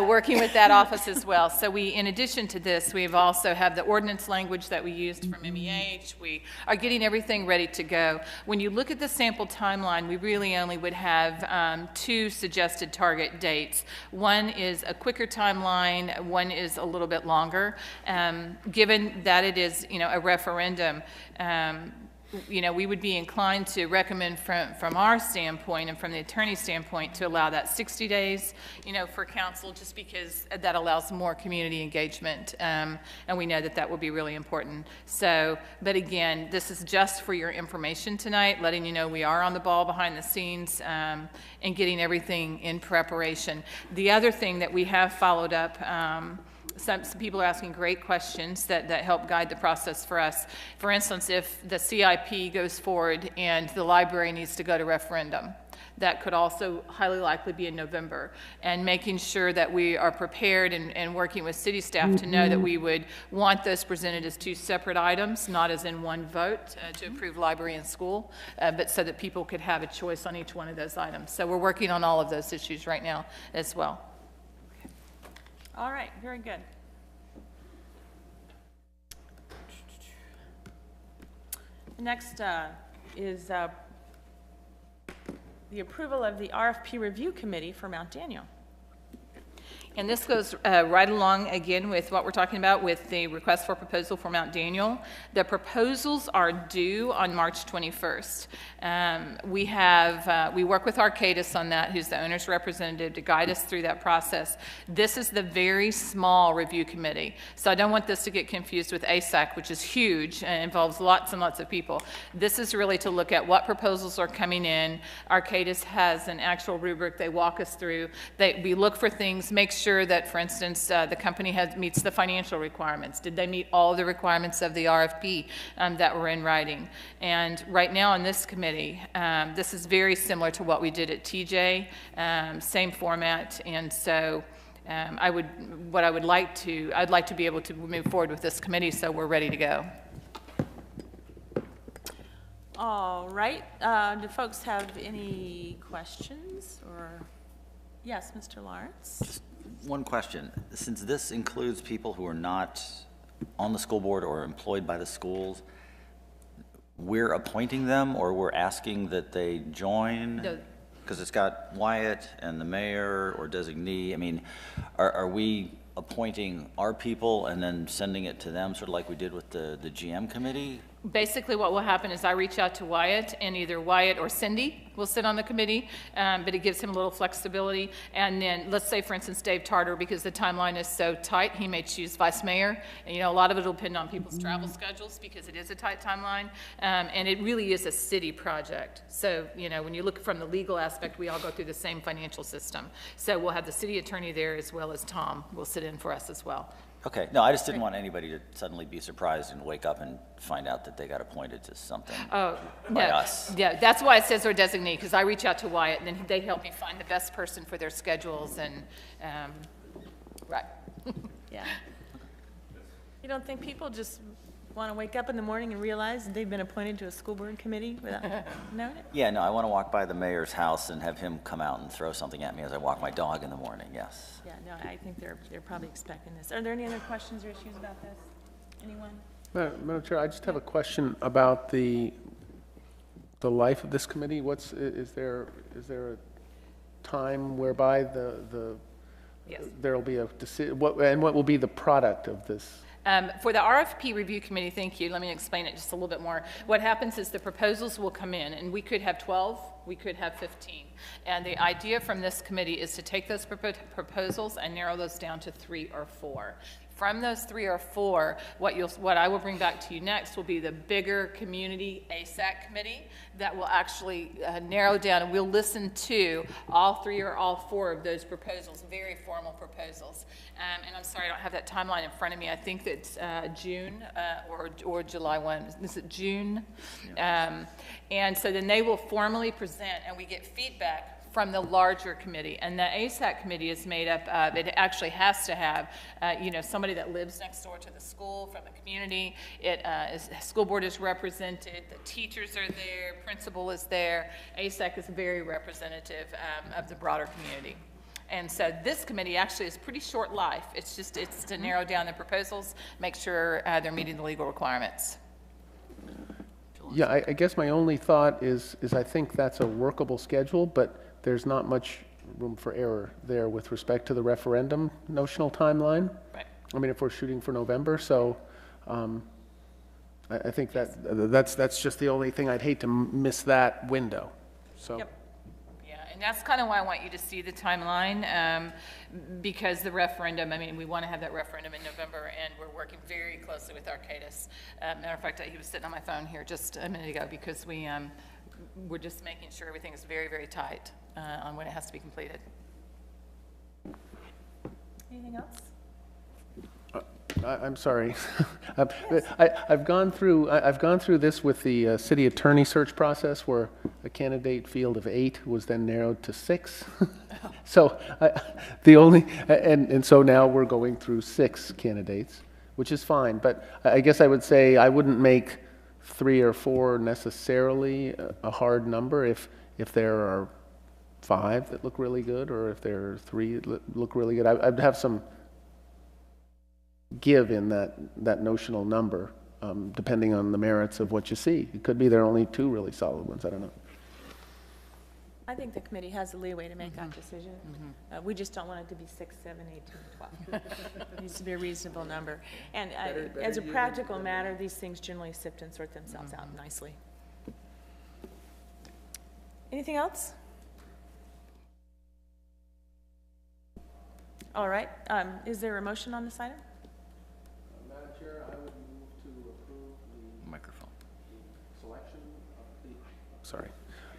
Working with that office as well. So we, in addition to this, we've also have the ordinance language that we used from MEH. We are getting everything ready to go. When you look at the sample timeline, we really only would have two suggested target dates. One is a quicker timeline, one is a little bit longer. Given that it is, a referendum, we would be inclined to recommend from our standpoint and from the attorney's standpoint to allow that 60 days, for council, just because that allows more community engagement. And we know that will be really important. So, but again, this is just for your information tonight, letting you know we are on the ball behind the scenes and getting everything in preparation. The other thing that we have followed up, some people are asking great questions that help guide the process for us. For instance, if the CIP goes forward and the library needs to go to referendum, that could also highly likely be in November. And making sure that we are prepared and working with city staff to know that we would want those presented as two separate items, not as in one vote to approve library and school, but so that people could have a choice on each one of those items. So we're working on all of those issues right now as well. All right, very good. Next is the approval of the RFP Review Committee for Mount Daniel. And this goes right along again with what we're talking about with the request for proposal for Mount Daniel. The proposals are due on March 21st. We work with Arcadis on that, who's the owner's representative, to guide us through that process. This is the very small review committee. So I don't want this to get confused with ASAC, which is huge and involves lots and lots of people. This is really to look at what proposals are coming in. Arcadis has an actual rubric they walk us through. We look for things, make sure that, for instance, the company meets the financial requirements. Did they meet all the requirements of the RFP that were in writing? And right now on this committee, this is very similar to what we did at TJ, same format, and so I'd like to be able to move forward with this committee, so we're ready to go. All right, do folks have any questions or? Yes, Mr. Lawrence. Just one question. Since this includes people who are not on the school board or employed by the schools, we're appointing them or we're asking that they join? No. Because it's got Wyatt and the mayor or designee. I mean, are we appointing our people and then sending it to them, sort of like we did with the GM committee? Basically, what will happen is I reach out to Wyatt, and either Wyatt or Cindy will sit on the committee, but it gives him a little flexibility. And then, let's say, for instance, Dave Tarter, because the timeline is so tight, he may choose vice mayor. And, a lot of it will depend on people's travel schedules because it is a tight timeline, and it really is a city project. So, when you look from the legal aspect, we all go through the same financial system. So we'll have the city attorney there as well as Tom will sit in for us as well. Okay, no, I just didn't want anybody to suddenly be surprised and wake up and find out that they got appointed to something by us. Yeah, that's why it says our designee, because I reach out to Wyatt, and then they help me find the best person for their schedules, and, right. Yeah. You don't think people just want to wake up in the morning and realize they've been appointed to a school board committee without knowing it? Yeah, no, I want to walk by the mayor's house and have him come out and throw something at me as I walk my dog in the morning, yes. Yeah, no, I think they're probably expecting this. Are there any other questions or issues about this? Anyone? Madam Chair, I just have a question about the life of this committee. Is there a time whereby Yes. there'll be a decision, what will be the product of this? For the RFP review committee, thank you, let me explain it just a little bit more. What happens is the proposals will come in, and we could have 12, we could have 15. And the idea from this committee is to take those proposals and narrow those down to 3 or 4. From those 3 or 4, what I will bring back to you next will be the bigger community ASAC committee that will actually narrow down, and we'll listen to all 3 or all 4 of those proposals, very formal proposals. And I'm sorry, I don't have that timeline in front of me. I think that's June or July 1. Is it June? Yeah. And so then they will formally present, and we get feedback from the larger committee. And the ASAC committee is made up of, it actually has to have, somebody that lives next door to the school from the community. School board is represented, the teachers are there, principal is there. ASAC is very representative of the broader community. And so this committee actually is pretty short life. It's to narrow down the proposals, make sure they're meeting the legal requirements. Yeah, I guess my only thought is I think that's a workable schedule, but there's not much room for error there with respect to the referendum notional timeline. Right. I mean, if we're shooting for November, so I think that's just the only thing. I'd hate to miss that window. So. Yep. Yeah, and that's kind of why I want you to see the timeline, because the referendum, I mean, we want to have that referendum in November, and we're working very closely with Arcadis. Matter of fact, he was sitting on my phone here just a minute ago because we're just making sure everything is very, very tight on when it has to be completed. Anything else? I'm sorry. I've gone through this with the city attorney search process, where a candidate field of 8 was then narrowed to 6. So so now we're going through 6 candidates, which is fine. But I guess I would say I wouldn't make 3 or 4 necessarily a hard number if there are 5 that look really good, or if there are 3 that look really good. I'd have some give in that notional number, depending on the merits of what you see. It could be there are only 2 really solid ones. I don't know. I think the committee has the leeway to make that decision. We just don't want it to be 6, 7, 8, 10, 12. It needs to be a reasonable number. And as a practical matter, these things generally sift and sort themselves out nicely. Anything else? All right. Is there a motion on this item? Madam Chair, I would move to approve the Microphone. selection of the... Sorry.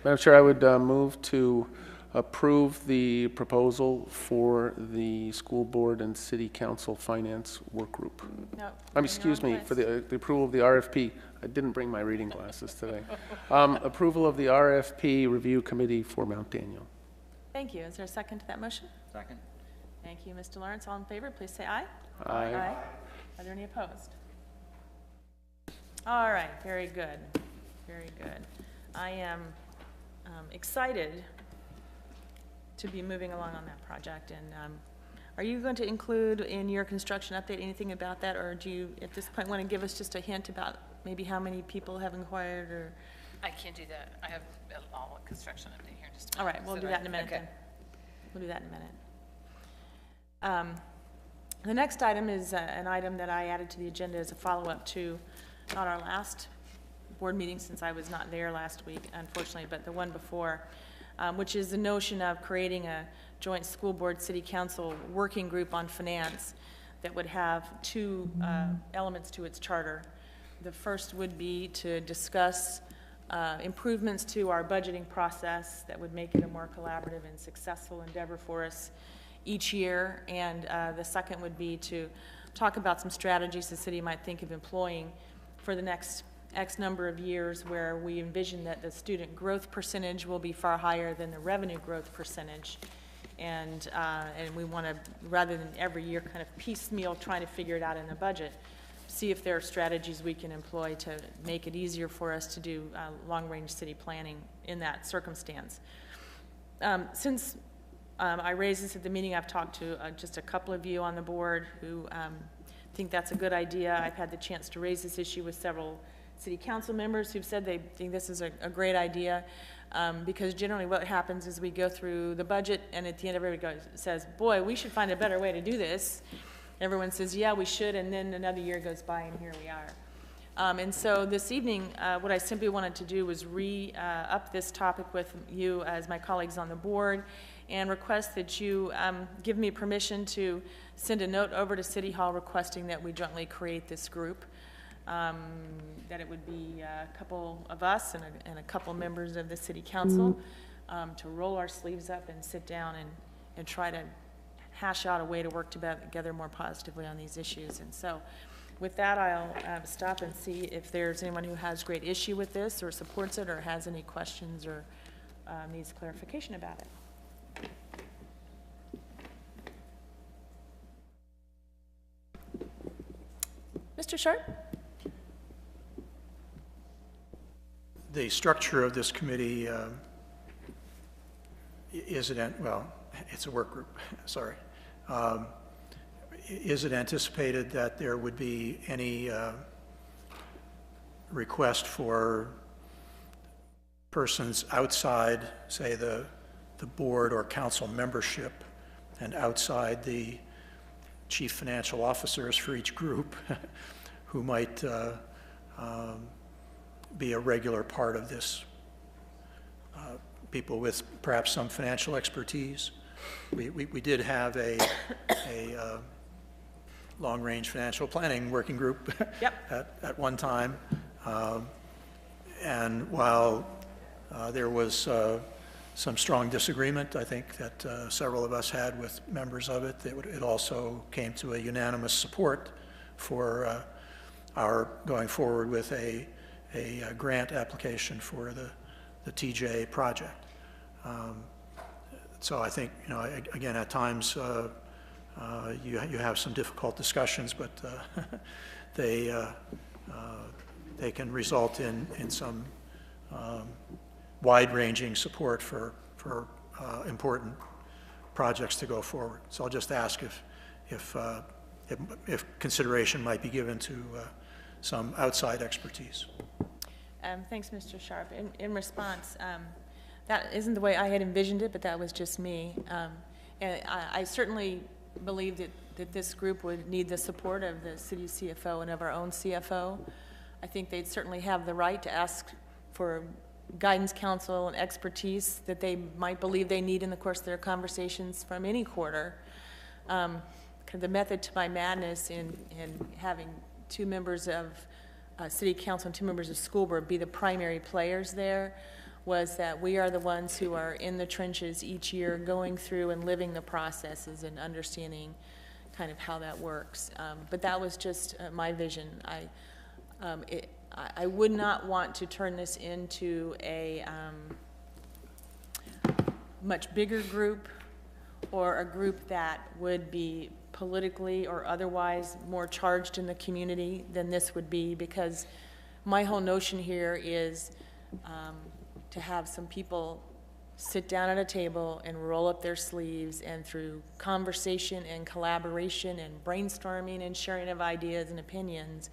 Madam Chair, I would move to approve the proposal for the school board and city council finance work group. No. Excuse me, for the approval of the RFP. I didn't bring my reading glasses today. Approval of the RFP review committee for Mount Daniel. Thank you. Is there a second to that motion? Second. Thank you, Mr. Lawrence. All in favor, please say aye. Aye. Are there any opposed? All right, very good. Very good. I am excited to be moving along on that project. And are you going to include in your construction update anything about that, or do you at this point want to give us just a hint about maybe how many people have inquired? Or I can't do that. I have all construction update here in just a all minute. right, we'll do that in a minute. Then we'll do that in a minute. The next item is an item that I added to the agenda as a follow-up to not our last board meeting, since I was not there last week, unfortunately, but the one before, which is the notion of creating a joint school board city council working group on finance that would have two elements to its charter. The first would be to discuss improvements to our budgeting process that would make it a more collaborative and successful endeavor for us each year, and the second would be to talk about some strategies the city might think of employing for the next X number of years, where we envision that the student growth percentage will be far higher than the revenue growth percentage, and we want to, rather than every year kind of piecemeal trying to figure it out in the budget, see if there are strategies we can employ to make it easier for us to do long-range city planning in that circumstance. Since I raised this at the meeting, I've talked to just a couple of you on the board who think that's a good idea. I've had the chance to raise this issue with several city council members who've said they think this is a great idea, because generally what happens is we go through the budget, and at the end everybody says, boy, we should find a better way to do this. Everyone says, yeah, we should, and then another year goes by and here we are. And so this evening, what I simply wanted to do was up this topic with you as my colleagues on the board, and request that you give me permission to send a note over to City Hall requesting that we jointly create this group, that it would be a couple of us and a couple members of the City Council to roll our sleeves up and sit down and try to hash out a way to work together more positively on these issues. And so with that, I'll stop and see if there's anyone who has great issue with this or supports it or has any questions or needs clarification about it. Mr. Sharp? The structure of this committee is it, well, it's a work group, sorry. Is it anticipated that there would be any request for persons outside, say, the board or council membership and outside the chief financial officers for each group who might be a regular part of this, people with perhaps some financial expertise? We did have a long-range financial planning working group at one time, and while there was some strong disagreement, I think, that several of us had with members of it, it also came to a unanimous support for our going forward with a grant application for the TJ project. So I think, you know, again, at times you have some difficult discussions, but they can result in some wide-ranging support for important projects to go forward. So I'll just ask if consideration might be given to some outside expertise. Thanks, Mr. Sharp. In response, That isn't the way I had envisioned it, but that was just me. And I certainly believe that this group would need the support of the city CFO and of our own CFO. I think they'd certainly have the right to ask for guidance, counsel, and expertise that they might believe they need in the course of their conversations from any quarter. Kind of the method to my madness in having 2 members of city council and 2 members of school board be the primary players there was that we are the ones who are in the trenches each year going through and living the processes and understanding kind of how that works. But that was just my vision. I would not want to turn this into a much bigger group or a group that would be politically or otherwise more charged in the community than this would be, because my whole notion here is to have some people sit down at a table and roll up their sleeves and through conversation and collaboration and brainstorming and sharing of ideas and opinions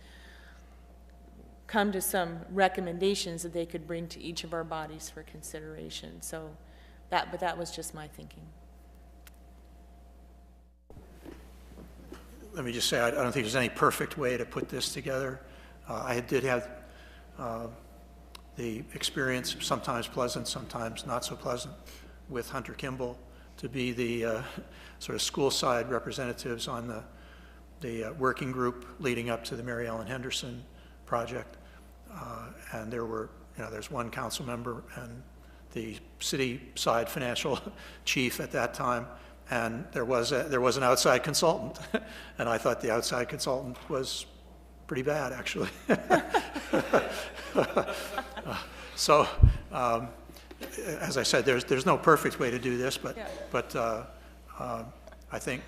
come to some recommendations that they could bring to each of our bodies for consideration. So but that was just my thinking. Let me just say, I don't think there's any perfect way to put this together. I did have the experience, sometimes pleasant, sometimes not so pleasant, with Hunter Kimball to be the sort of school side representatives on the working group leading up to the Mary Ellen Henderson project. And there were, there's one council member and the city side financial chief at that time, and there was an outside consultant, and I thought the outside consultant was pretty bad, actually. So, as I said, there's no perfect way to do this, but I think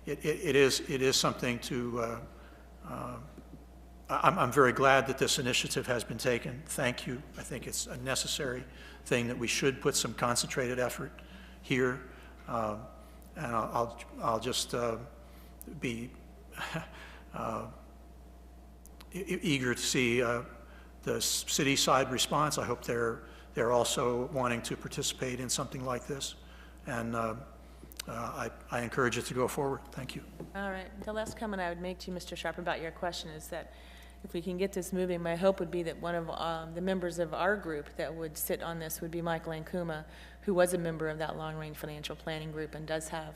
it is something to. I'm very glad that this initiative has been taken. Thank you. I think it's a necessary thing that we should put some concentrated effort here. And I'll just be eager to see the city side response. I hope they're also wanting to participate in something like this. And I encourage it to go forward. Thank you. All right. The last comment I would make to you, Mr. Sharp, about your question is that if we can get this moving, my hope would be that one of the members of our group that would sit on this would be Michael Ankuma, who was a member of that long-range financial planning group and does have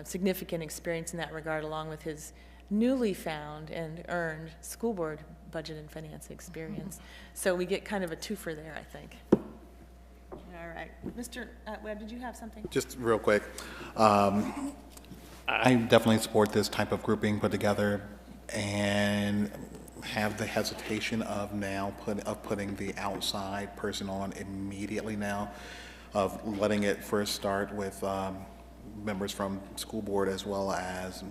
significant experience in that regard, along with his newly found and earned school board budget and finance experience. So we get kind of a twofer there, I think. All right. Mr. Webb, did you have something? Just real quick. I definitely support this type of group being put together, and have the hesitation of putting the outside person on immediately now, of letting it first start with members from school board as well as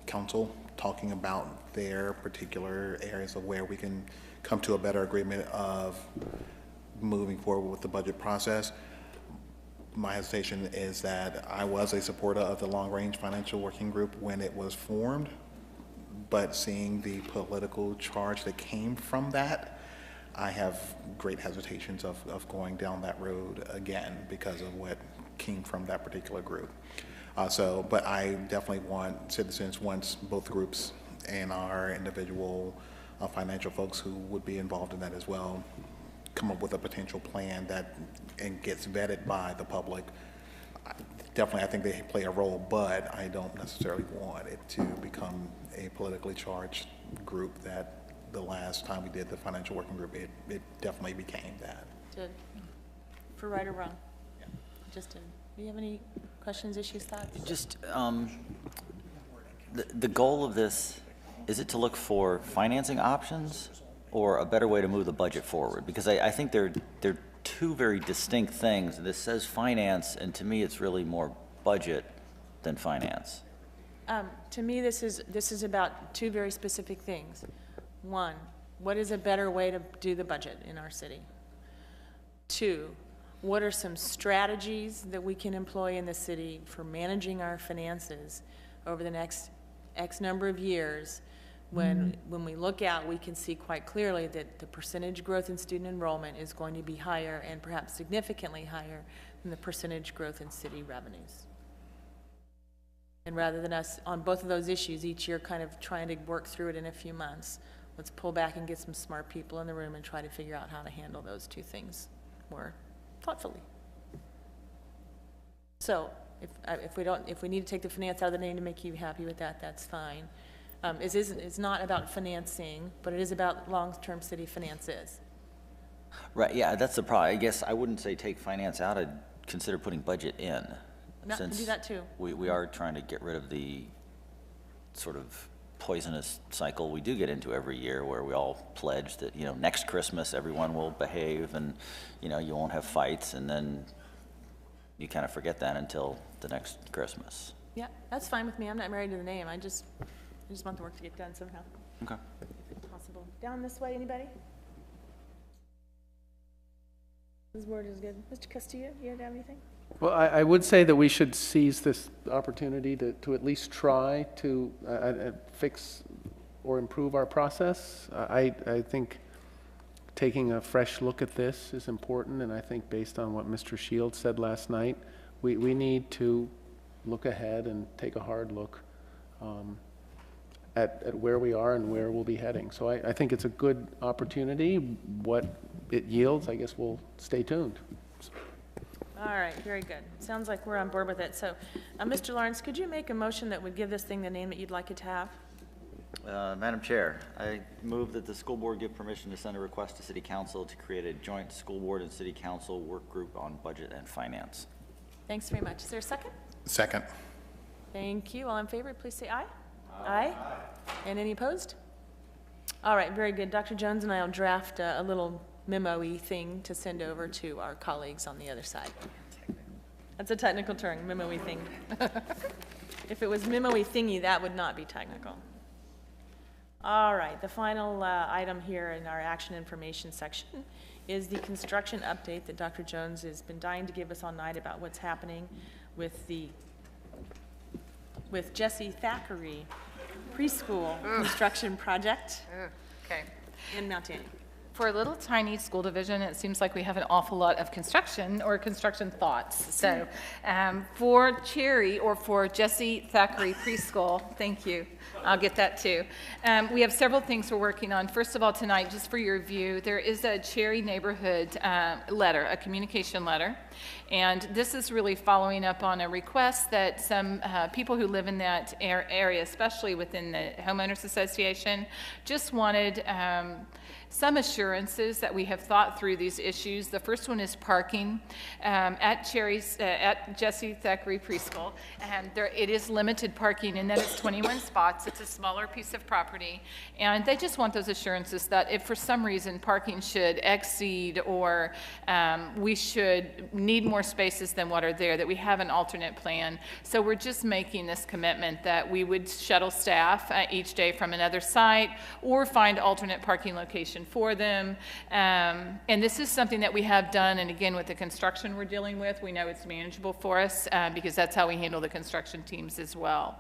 council talking about their particular areas of where we can come to a better agreement of moving forward with the budget process. My hesitation is that I was a supporter of the long-range financial working group when it was formed, but seeing the political charge that came from that, I have great hesitations of going down that road again because of what came from that particular group. But I definitely want citizens, once both groups and our individual financial folks who would be involved in that as well, come up with a potential plan and gets vetted by the public. Definitely, I think they play a role, but I don't necessarily want it to become a politically charged group that the last time we did the financial working group, it definitely became that. Did. For right or wrong? Yeah. Just did. Do you have any questions, issues, thoughts? Just the goal of this, is it to look for financing options or a better way to move the budget forward? Because I think they're two very distinct things. This says finance, and to me it's really more budget than finance. To me, this is about two very specific things. One, what is a better way to do the budget in our city? Two, what are some strategies that we can employ in the city for managing our finances over the next X number of years when we look out, we can see quite clearly that the percentage growth in student enrollment is going to be higher and perhaps significantly higher than the percentage growth in city revenues. And rather than us on both of those issues each year kind of trying to work through it in a few months, let's pull back and get some smart people in the room and try to figure out how to handle those two things more thoughtfully. So if we need to take the finance out of the name to make you happy with that, that's fine. It's not about financing, but it is about long-term city finances. Right, yeah, that's the problem. I guess I wouldn't say take finance out, I'd consider putting budget in. No, Since do that too. we are trying to get rid of the sort of poisonous cycle we do get into every year where we all pledge that, you know, next Christmas everyone will behave and, you know, you won't have fights, and then you kind of forget that until the next Christmas. Yeah, that's fine with me. I'm not married to the name. I just want the work to get done somehow. Okay. If it's possible. Down this way, anybody? This word is good. Mr. Castillo, you have anything? Well, I would say that we should seize this opportunity to at least try to fix or improve our process. I think taking a fresh look at this is important, and I think based on what Mr. Shields said last night, we need to look ahead and take a hard look at where we are and where we'll be heading. So I think it's a good opportunity. What it yields, I guess we'll stay tuned. All right, very good. Sounds like we're on board with it. So, Mr. Lawrence, could you make a motion that would give this thing the name that you'd like it to have? Madam Chair, I move that the school board give permission to send a request to City Council to create a joint school board and City Council work group on budget and finance. Thanks very much. Is there a second? Second. Thank you. All in favor, please say aye. Aye. And any opposed? All right, very good. Dr. Jones and I will draft a little memo-y thing to send over to our colleagues on the other side. That's a technical term, memo-y thing. If it was memo-y thingy, that would not be technical. All right, the final item here in our action information section is the construction update that Dr. Jones has been dying to give us all night about what's happening with Jesse Thackeray preschool construction project in Mount Daniel. For a little tiny school division, it seems like we have an awful lot of construction or construction thoughts. So for Cherry, or for Jesse Thackeray Preschool, thank you. I'll get that too. We have several things we're working on. First of all, tonight, just for your review, there is a Cherry neighborhood letter, a communication letter. And this is really following up on a request that some people who live in that area, especially within the Homeowners Association, just wanted some assurances that we have thought through these issues. The first one is parking at Jesse Thackeray Preschool. It is limited parking in that it's 21 spots. It's a smaller piece of property. And they just want those assurances that if for some reason parking should exceed or we should need more spaces than what are there, that we have an alternate plan. So we're just making this commitment that we would shuttle staff each day from another site or find alternate parking location for them. And this is something that we have done, and again, with the construction we're dealing with, we know it's manageable for us because that's how we handle the construction teams as well.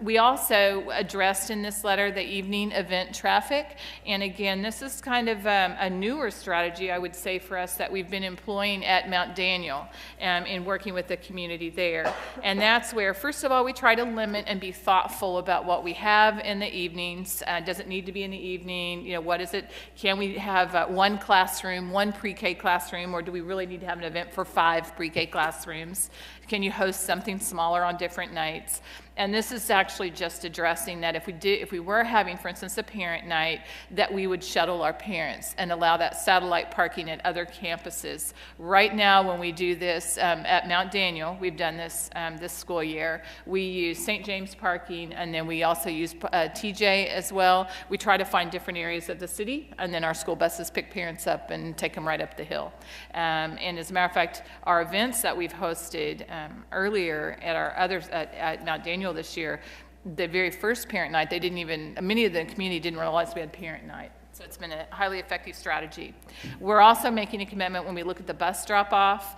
We also addressed in this letter the evening event traffic, and again, this is kind of a newer strategy, I would say, for us that we've been employing at Mount Daniel in working with the community there. And that's where, first of all, we try to limit and be thoughtful about what we have in the evenings. Does it need to be in the evening? You know, what is it? Can we have one classroom, one pre-K classroom, or do we really need to have an event for 5 pre-K classrooms? Can you host something smaller on different nights? And this is actually just addressing that if we were having, for instance, a parent night, that we would shuttle our parents and allow that satellite parking at other campuses. Right now, when we do this at Mount Daniel, we've done this this school year, we use St. James parking, and then we also use TJ as well. We try to find different areas of the city, and then our school buses pick parents up and take them right up the hill. And as a matter of fact, our events that we've hosted earlier at our others at Mount Daniel this year, the very first parent night, many of the community didn't realize we had parent night. So it's been a highly effective strategy. We're also making a commitment when we look at the bus drop-off,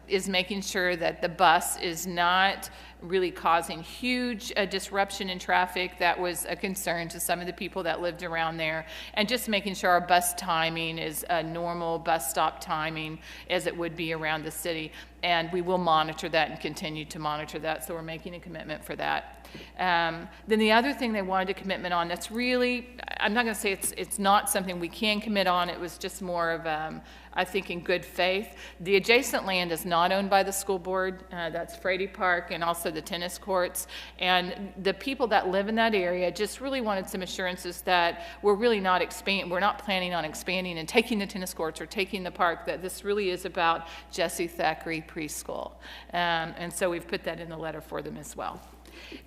is making sure that the bus is not really causing huge disruption in traffic that was a concern to some of the people that lived around there, and just making sure our bus timing is a normal bus stop timing as it would be around the city. And we will monitor that and continue to monitor that, so we're making a commitment for that. Then the other thing they wanted a commitment on, that's really, I'm not going to say it's not something we can commit on, it was just more of, I think, in good faith. The adjacent land is not owned by the school board. That's Frady Park and also the tennis courts. And the people that live in that area just really wanted some assurances that we're really not we're not planning on expanding and taking the tennis courts or taking the park, that this really is about Jesse Thackeray Preschool. And so we've put that in the letter for them as well.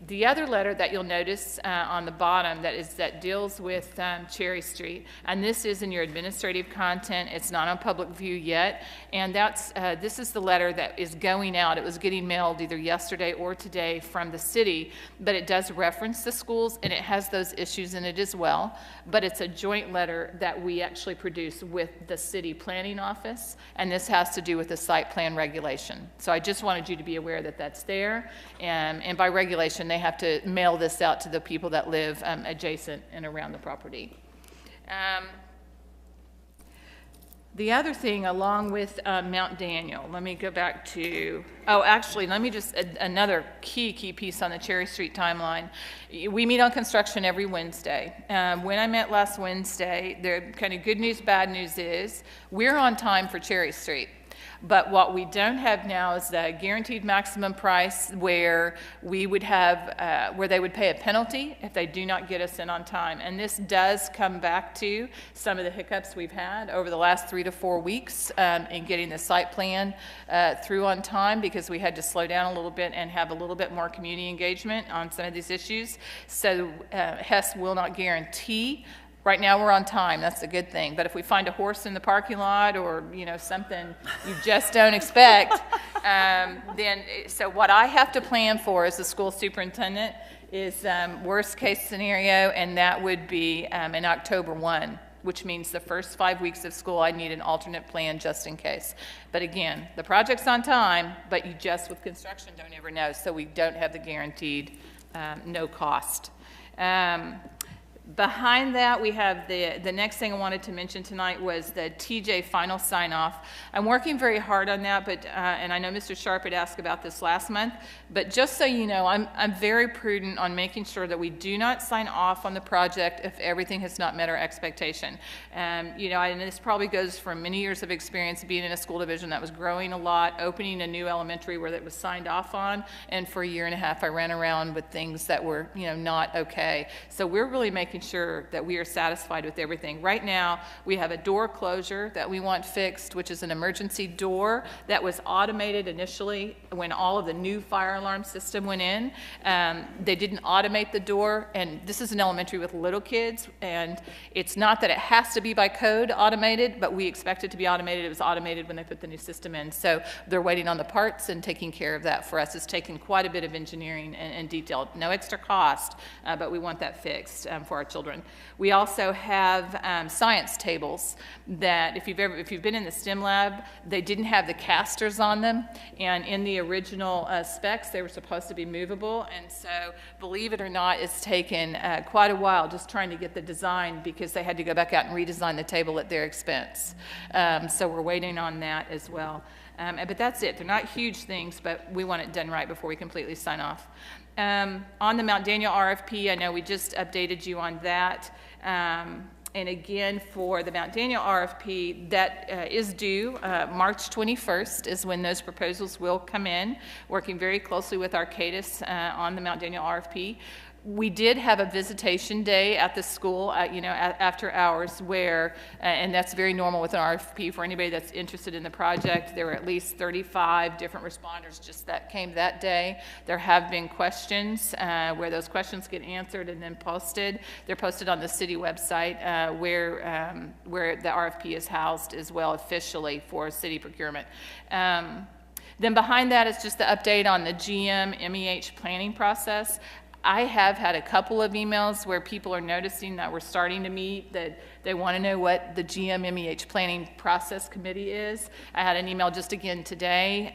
The other letter that you'll notice on the bottom that deals with Cherry Street, and this is in your administrative content. It's not on public view yet, and this is the letter that is going out. It was getting mailed either yesterday or today from the city, but it does reference the schools, and it has those issues in it as well. But it's a joint letter that we actually produce with the city planning office, and this has to do with the site plan regulation. So I just wanted you to be aware that that's there, and by regulation, they have to mail this out to the people that live adjacent and around the property. The other thing, along with Mount Daniel, let me go back to, actually, let me just, another key piece on the Cherry Street timeline. We meet on construction every Wednesday. When I met last Wednesday, the kind of good news, bad news is we're on time for Cherry Street. But what we don't have now is the guaranteed maximum price, where we would have, where they would pay a penalty if they do not get us in on time. And this does come back to some of the hiccups we've had over the last 3 to 4 weeks in getting the site plan through on time, because we had to slow down a little bit and have a little bit more community engagement on some of these issues. So Hess will not guarantee. Right now we're on time, that's a good thing. But if we find a horse in the parking lot, or something you just don't expect, so what I have to plan for as the school superintendent is worst case scenario, and that would be in October 1, which means the first 5 weeks of school I need an alternate plan just in case. But again, the project's on time, but you just with construction don't ever know, so we don't have the guaranteed no cost. Behind that, we have the next thing I wanted to mention tonight was the TJ final sign-off. I'm working very hard on that, but and I know Mr. Sharp had asked about this last month, but just so you know, I'm very prudent on making sure that we do not sign off on the project if everything has not met our expectation. And this probably goes from many years of experience being in a school division that was growing a lot, opening a new elementary where that was signed off on, and for 1.5 years I ran around with things that were not okay. So we're really making sure that we are satisfied with everything. Right now, we have a door closure that we want fixed, which is an emergency door that was automated initially when all of the new fire alarm system went in. They didn't automate the door, and this is an elementary with little kids, and it's not that it has to be by code automated, but we expect it to be automated. It was automated when they put the new system in. So they're waiting on the parts and taking care of that for us. It's taken quite a bit of engineering and detail. No extra cost, but we want that fixed for our children. We also have science tables that if you've been in the STEM lab, they didn't have the casters on them, and in the original specs they were supposed to be movable, and so believe it or not, it's taken quite a while just trying to get the design, because they had to go back out and redesign the table at their expense. So we're waiting on that as well. But that's it. They're not huge things, but we want it done right before we completely sign off. On the Mount Daniel RFP, I know we just updated you on that. And again, for the Mount Daniel RFP, that is due March 21st is when those proposals will come in, working very closely with Arcadis on the Mount Daniel RFP. We did have a visitation day at the school, after hours, where, and that's very normal with an RFP for anybody that's interested in the project. There were at least 35 different responders just that came that day. There have been questions where those questions get answered and then posted. They're posted on the city website where the RFP is housed as well officially for city procurement. Then behind that is just the update on the GM MEH planning process. I have had a couple of emails where people are noticing that we're starting to meet, that they want to know what the GM MEH planning process committee is. I had an email just again today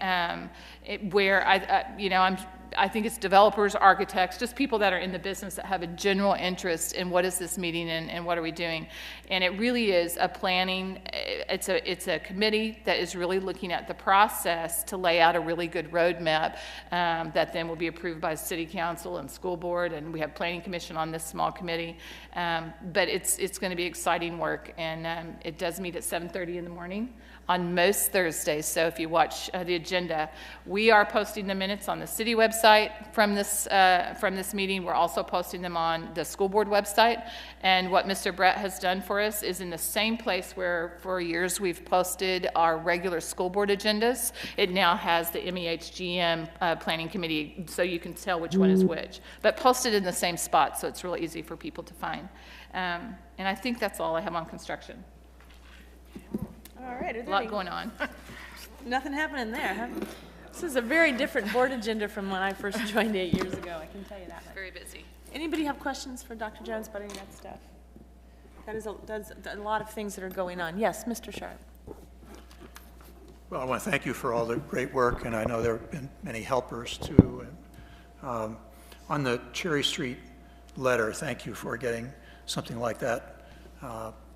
where I'm I think it's developers, architects, just people that are in the business that have a general interest in what is this meeting and what are we doing. And it really is a planning, it's a committee that is really looking at the process to lay out a really good roadmap that then will be approved by city council and school board, and we have planning commission on this small committee. But it's going to be exciting work, and it does meet at 7:30 in the morning on most Thursdays. So if you watch the agenda, we are posting the minutes on the city website from this meeting. We're also posting them on the school board website. And what Mr. Brett has done for us is in the same place where for years we've posted our regular school board agendas, it now has the MEHGM planning committee, so you can tell which one is which. But posted in the same spot, so it's really easy for people to find. And I think that's all I have on construction. All right. A lot going on. Nothing happening there, huh? This is a very different board agenda from when I first joined 8 years ago, I can tell you that much. Very busy. Anybody have questions for Dr. Jones about any of that stuff? That's a lot of things that are going on. Yes, Mr. Sharp. Well, I want to thank you for all the great work, and I know there have been many helpers too. And, on the Cherry Street letter, thank you for getting something like that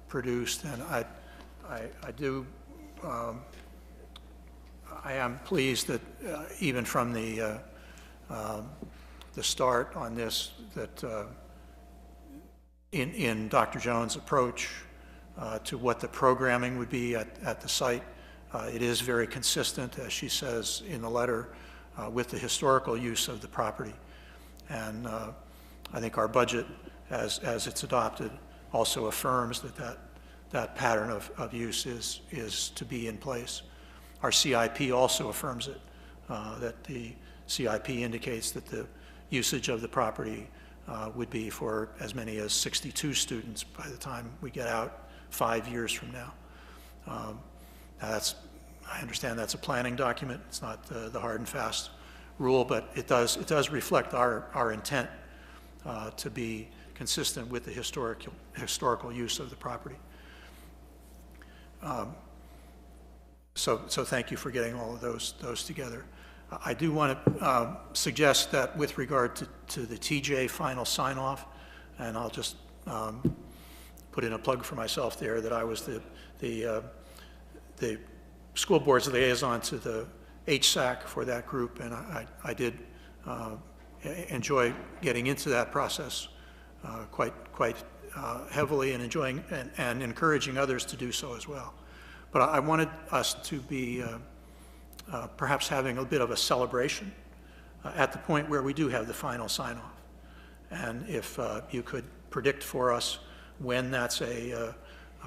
produced. And I am pleased that even from the start on this, that in Dr. Jones' approach to what the programming would be at the site, it is very consistent, as she says in the letter, with the historical use of the property. And I think our budget, as it's adopted, also affirms that pattern of use is to be in place. Our CIP also affirms it, that the CIP indicates that the usage of the property would be for as many as 62 students by the time we get out 5 years from now. Now I understand that's a planning document. It's not the hard and fast rule, but it does reflect our intent to be consistent with the historical use of the property. So thank you for getting all of those together. I do want to suggest that with regard to the TJ final sign-off, and I'll just put in a plug for myself there, that I was the school board's liaison to the HSAC for that group, and I did enjoy getting into that process quite heavily, and enjoying and encouraging others to do so as well. But I wanted us to be perhaps having a bit of a celebration at the point where we do have the final sign-off. And if you could predict for us when that's a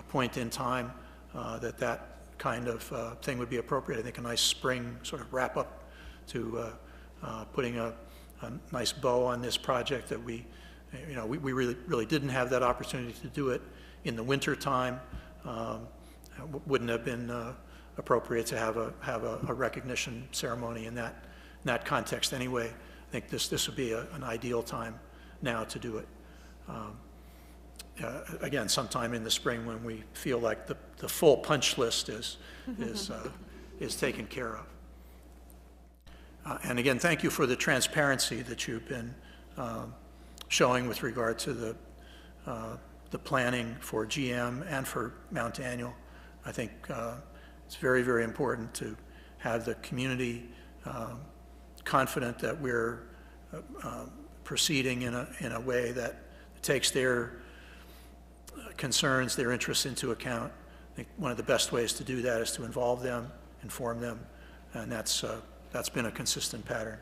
point in time that kind of thing would be appropriate. I think a nice spring sort of wrap up to putting a nice bow on this project that we really didn't have that opportunity to do it in the winter time. Wouldn't have been appropriate to have a recognition ceremony in that context anyway. I think this would be an ideal time now to do it. Again, sometime in the spring when we feel like the full punch list is taken care of. And again, thank you for the transparency that you've been showing with regard to the planning for GM and for Mount Daniel. I think it's very, very important to have the community confident that we're proceeding in a way that takes their concerns, their interests into account. I think one of the best ways to do that is to involve them, inform them, and that's been a consistent pattern.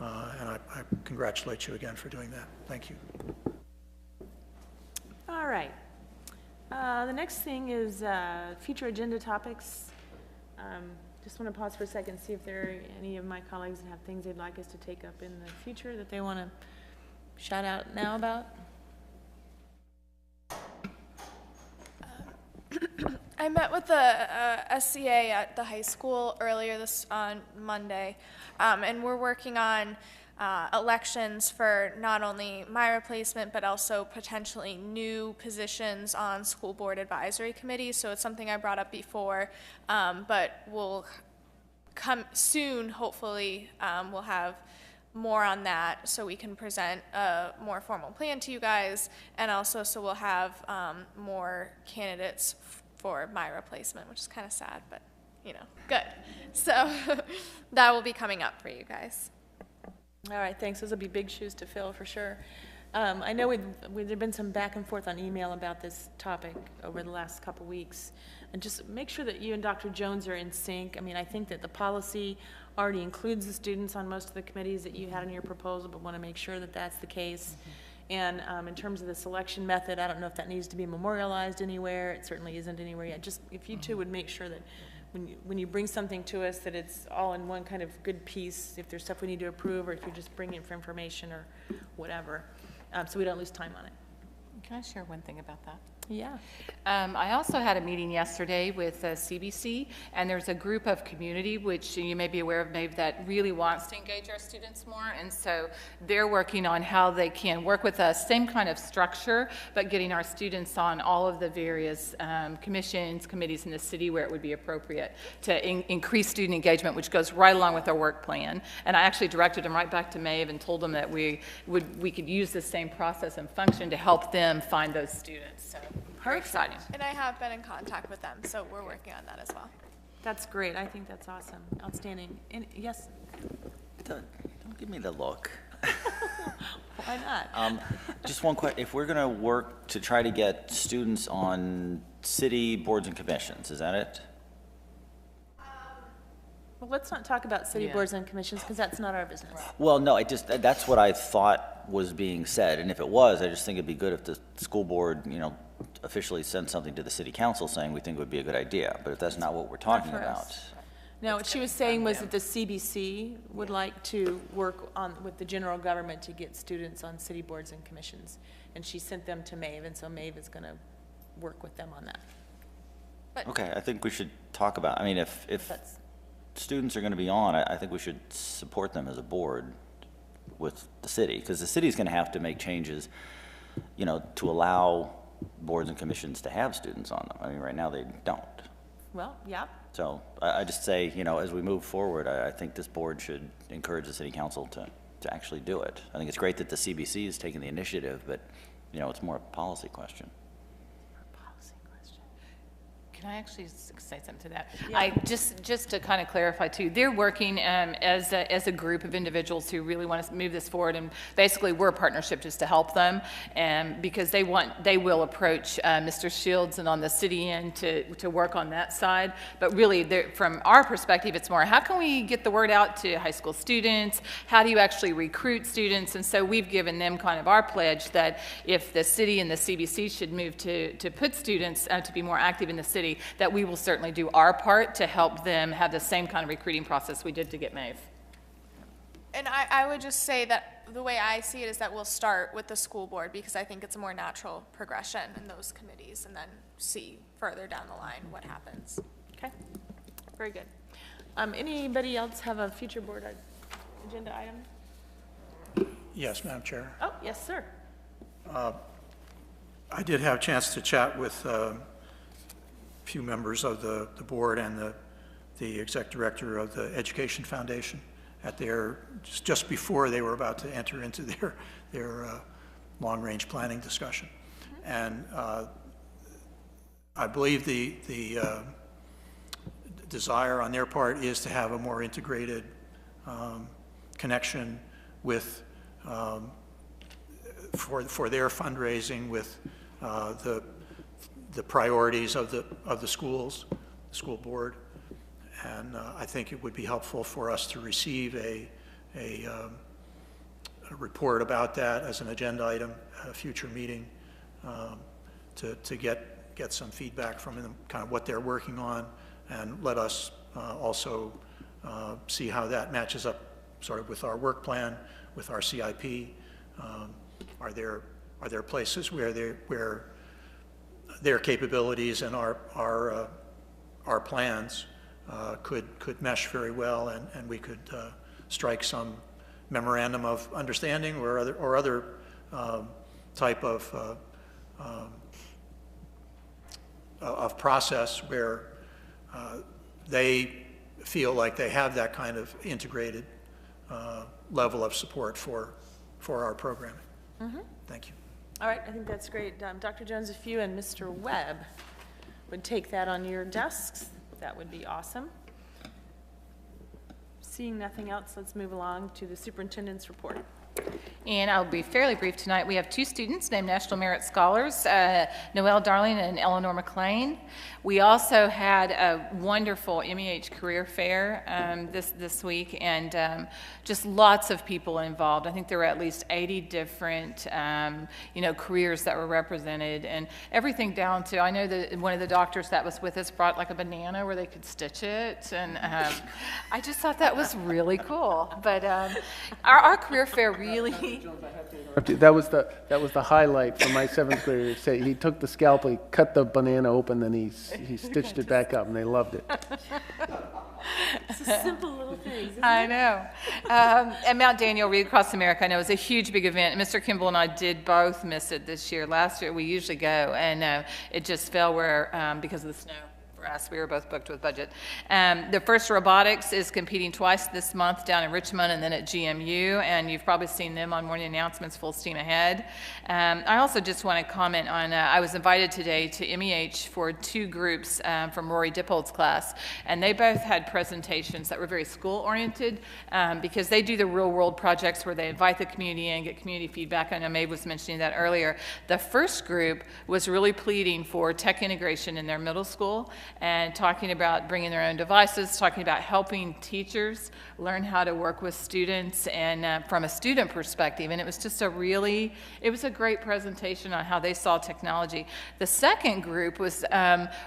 And I congratulate you again for doing that. Thank you. All right. The next thing is future agenda topics. Just want to pause for a second, see if there are any of my colleagues that have things they'd like us to take up in the future that they want to shout out now about. I met with the SCA at the high school earlier on Monday, and we're working on elections for not only my replacement, but also potentially new positions on school board advisory committees. So it's something I brought up before, but will come soon, hopefully. We'll have more on that so we can present a more formal plan to you guys, and also so we'll have more candidates for my replacement, which is kind of sad, but you know, good. So that will be coming up for you guys. All right, thanks. Those will be big shoes to fill for sure. I know there've been some back and forth on email about this topic over the last couple weeks. And just make sure that you and Dr. Jones are in sync. I mean, I think that the policy already includes the students on most of the committees that you had in your proposal, but want to make sure that that's the case. And in terms of the selection method, I don't know if that needs to be memorialized anywhere. It certainly isn't anywhere yet. Just if you two would make sure that when you bring something to us, that it's all in one kind of good piece, if there's stuff we need to approve, or if you're just bringing it for information or whatever, so we don't lose time on it. Can I share one thing about that? Yeah. I also had a meeting yesterday with CBC, and there's a group of community, which you may be aware of, maybe, that really wants to engage our students more, and so they're working on how they can work with us, same kind of structure, but getting our students on all of the various commissions, committees in the city where it would be appropriate to increase student engagement, which goes right along with our work plan. And I actually directed them right back to Maeve and told them that we could use the same process and function to help them find those students. So very exciting. And I have been in contact with them, so we're working on that as well. That's great. I think that's awesome. Outstanding. And yes? Don't give me the look. Why not? Just one question. If we're going to work to try to get students on city boards and commissions, is that it? Well, let's not talk about city boards and commissions, because that's not our business. Well, no, that's what I thought was being said, and if it was, I just think it'd be good if the school board, officially sent something to the city council saying we think it would be a good idea, but if that's not what we're talking about. No, what she was saying was that the CBC would like to work with the general government to get students on city boards and commissions, and she sent them to Maeve, and so Maeve is going to work with them on that. Okay, I think we should talk about, if students are going to be on, I think we should support them as a board with the city, because the city's going to have to make changes, to allow boards and commissions to have students on them. Right now they don't. Well, yeah. So I just say, as we move forward, I think this board should encourage the city council to actually do it. I think it's great that the CBC is taking the initiative, but, it's more a policy question. Can I actually say something to that? Yeah. Just to kind of clarify too, they're working as a group of individuals who really want to move this forward, and basically we're a partnership just to help them, and because they will approach Mr. Shields and on the city end to work on that side. But really, from our perspective, it's more how can we get the word out to high school students? How do you actually recruit students? And so we've given them kind of our pledge that if the city and the CBC should move to put students to be more active in the city, that we will certainly do our part to help them have the same kind of recruiting process we did to get Maeve. And I would just say that the way I see it is that we'll start with the school board, because I think it's a more natural progression in those committees, and then see further down the line what happens. Okay, very good. Anybody else have a future board agenda item? Yes, Madam Chair. Oh, yes, sir. I did have a chance to chat with few members of the board and the exec director of the Education Foundation at just before they were about to enter into their long-range planning discussion. And I believe the desire on their part is to have a more integrated connection with for their fundraising with the priorities of the schools, the school board, and I think it would be helpful for us to receive a report about that as an agenda item at a future meeting, to get some feedback from them, kind of what they're working on, and let us also see how that matches up sort of with our work plan, with our CIP. Are there places where their capabilities and our plans could mesh very well, and we could strike some memorandum of understanding or other type of process where they feel like they have that kind of integrated level of support for our programming. Thank you. All right, I think that's great. Dr. Jones, if you and Mr. Webb would take that on your desks, that would be awesome. Seeing nothing else, let's move along to the superintendent's report. And I'll be fairly brief tonight. We have two students named National Merit Scholars, Noelle Darling and Eleanor McLean. We also had a wonderful MEH career fair this week, and just lots of people involved. I think there were at least 80 different careers that were represented, and everything down to, I know that one of the doctors that was with us brought like a banana where they could stitch it, and I just thought that was really cool. But our career fair really... That was the highlight for my seventh grader. Say he took the scalpel, he cut the banana open, then he stitched it back up, and they loved it. It's a simple little thing. I know. And Mount Daniel Read Across America, I know, is a huge, big event. Mr. Kimball and I did both miss it this year. Last year we usually go, and it just fell where because of the snow. For us, we were both booked with budget. The First Robotics is competing twice this month down in Richmond and then at GMU, and you've probably seen them on morning announcements, full steam ahead. I also just want to comment on, I was invited today to MEH for two groups from Rory Dippold's class, and they both had presentations that were very school-oriented because they do the real-world projects where they invite the community in, get community feedback. I know Maeve was mentioning that earlier. The first group was really pleading for tech integration in their middle school, and talking about bringing their own devices, talking about helping teachers learn how to work with students and from a student perspective. And it was just it was a great presentation on how they saw technology. The second group was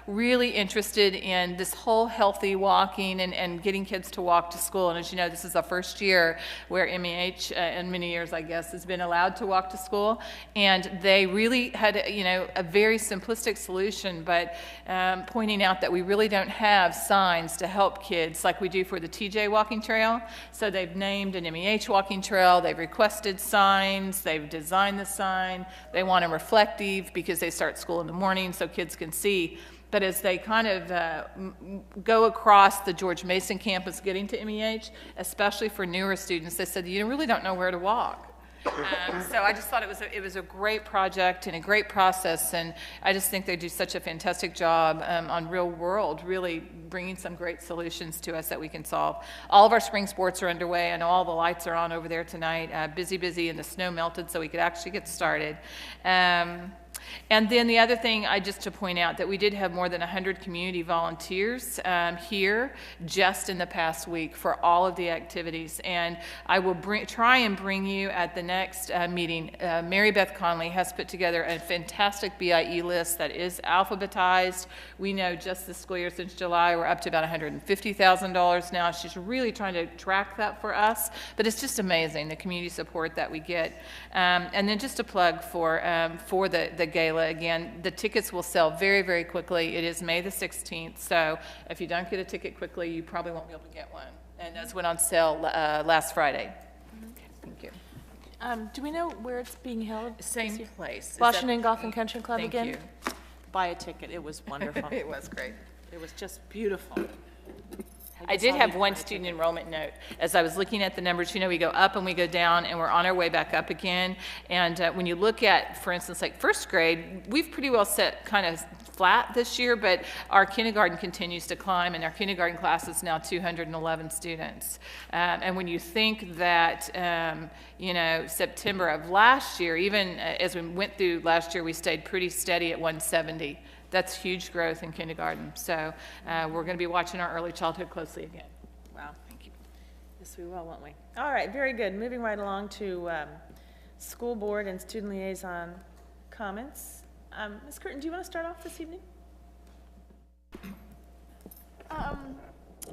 really interested in this whole healthy walking and getting kids to walk to school. And as you know, this is the first year where MEH, in many years, I guess, has been allowed to walk to school. And they really had, a very simplistic solution, but pointing out that we really don't have signs to help kids like we do for the TJ walking trail. So they've named an MEH walking trail, they've requested signs, they've designed the sign, they want them reflective because they start school in the morning so kids can see. But as they kind of go across the George Mason campus getting to MEH, especially for newer students, they said, you really don't know where to walk. So I just thought it was a great project and a great process, and I just think they do such a fantastic job on real world, really bringing some great solutions to us that we can solve. All of our spring sports are underway, and all the lights are on over there tonight. Busy, and the snow melted so we could actually get started. And then the other thing, just to point out that we did have more than 100 community volunteers here just in the past week for all of the activities. And I will try and bring you at the next meeting. Mary Beth Conley has put together a fantastic BIE list that is alphabetized. We know just this school year since July, we're up to about $150,000 now. She's really trying to track that for us. But it's just amazing, the community support that we get. And then just a plug for the gala. Again, the tickets will sell very, very quickly. It is May the 16th, so if you don't get a ticket quickly, you probably won't be able to get one. And those went on sale last Friday. Okay, thank you. Do we know where it's being held? Same place. Washington Golf and Country Club Thank again? you. Buy a ticket. It was wonderful. It was great. It was just beautiful. I did have one student enrollment note. As I was looking at the numbers, we go up and we go down, and we're on our way back up again. And when you look at, for instance, like first grade, we've pretty well set kind of flat this year, but our kindergarten continues to climb, and our kindergarten class is now 211 students. And when you think that, September of last year, even as we went through last year, we stayed pretty steady at 170. That's huge growth in kindergarten. So we're going to be watching our early childhood closely again. Wow, thank you. Yes, we will, won't we? All right, very good. Moving right along to school board and student liaison comments. Ms. Curtin, do you want to start off this evening?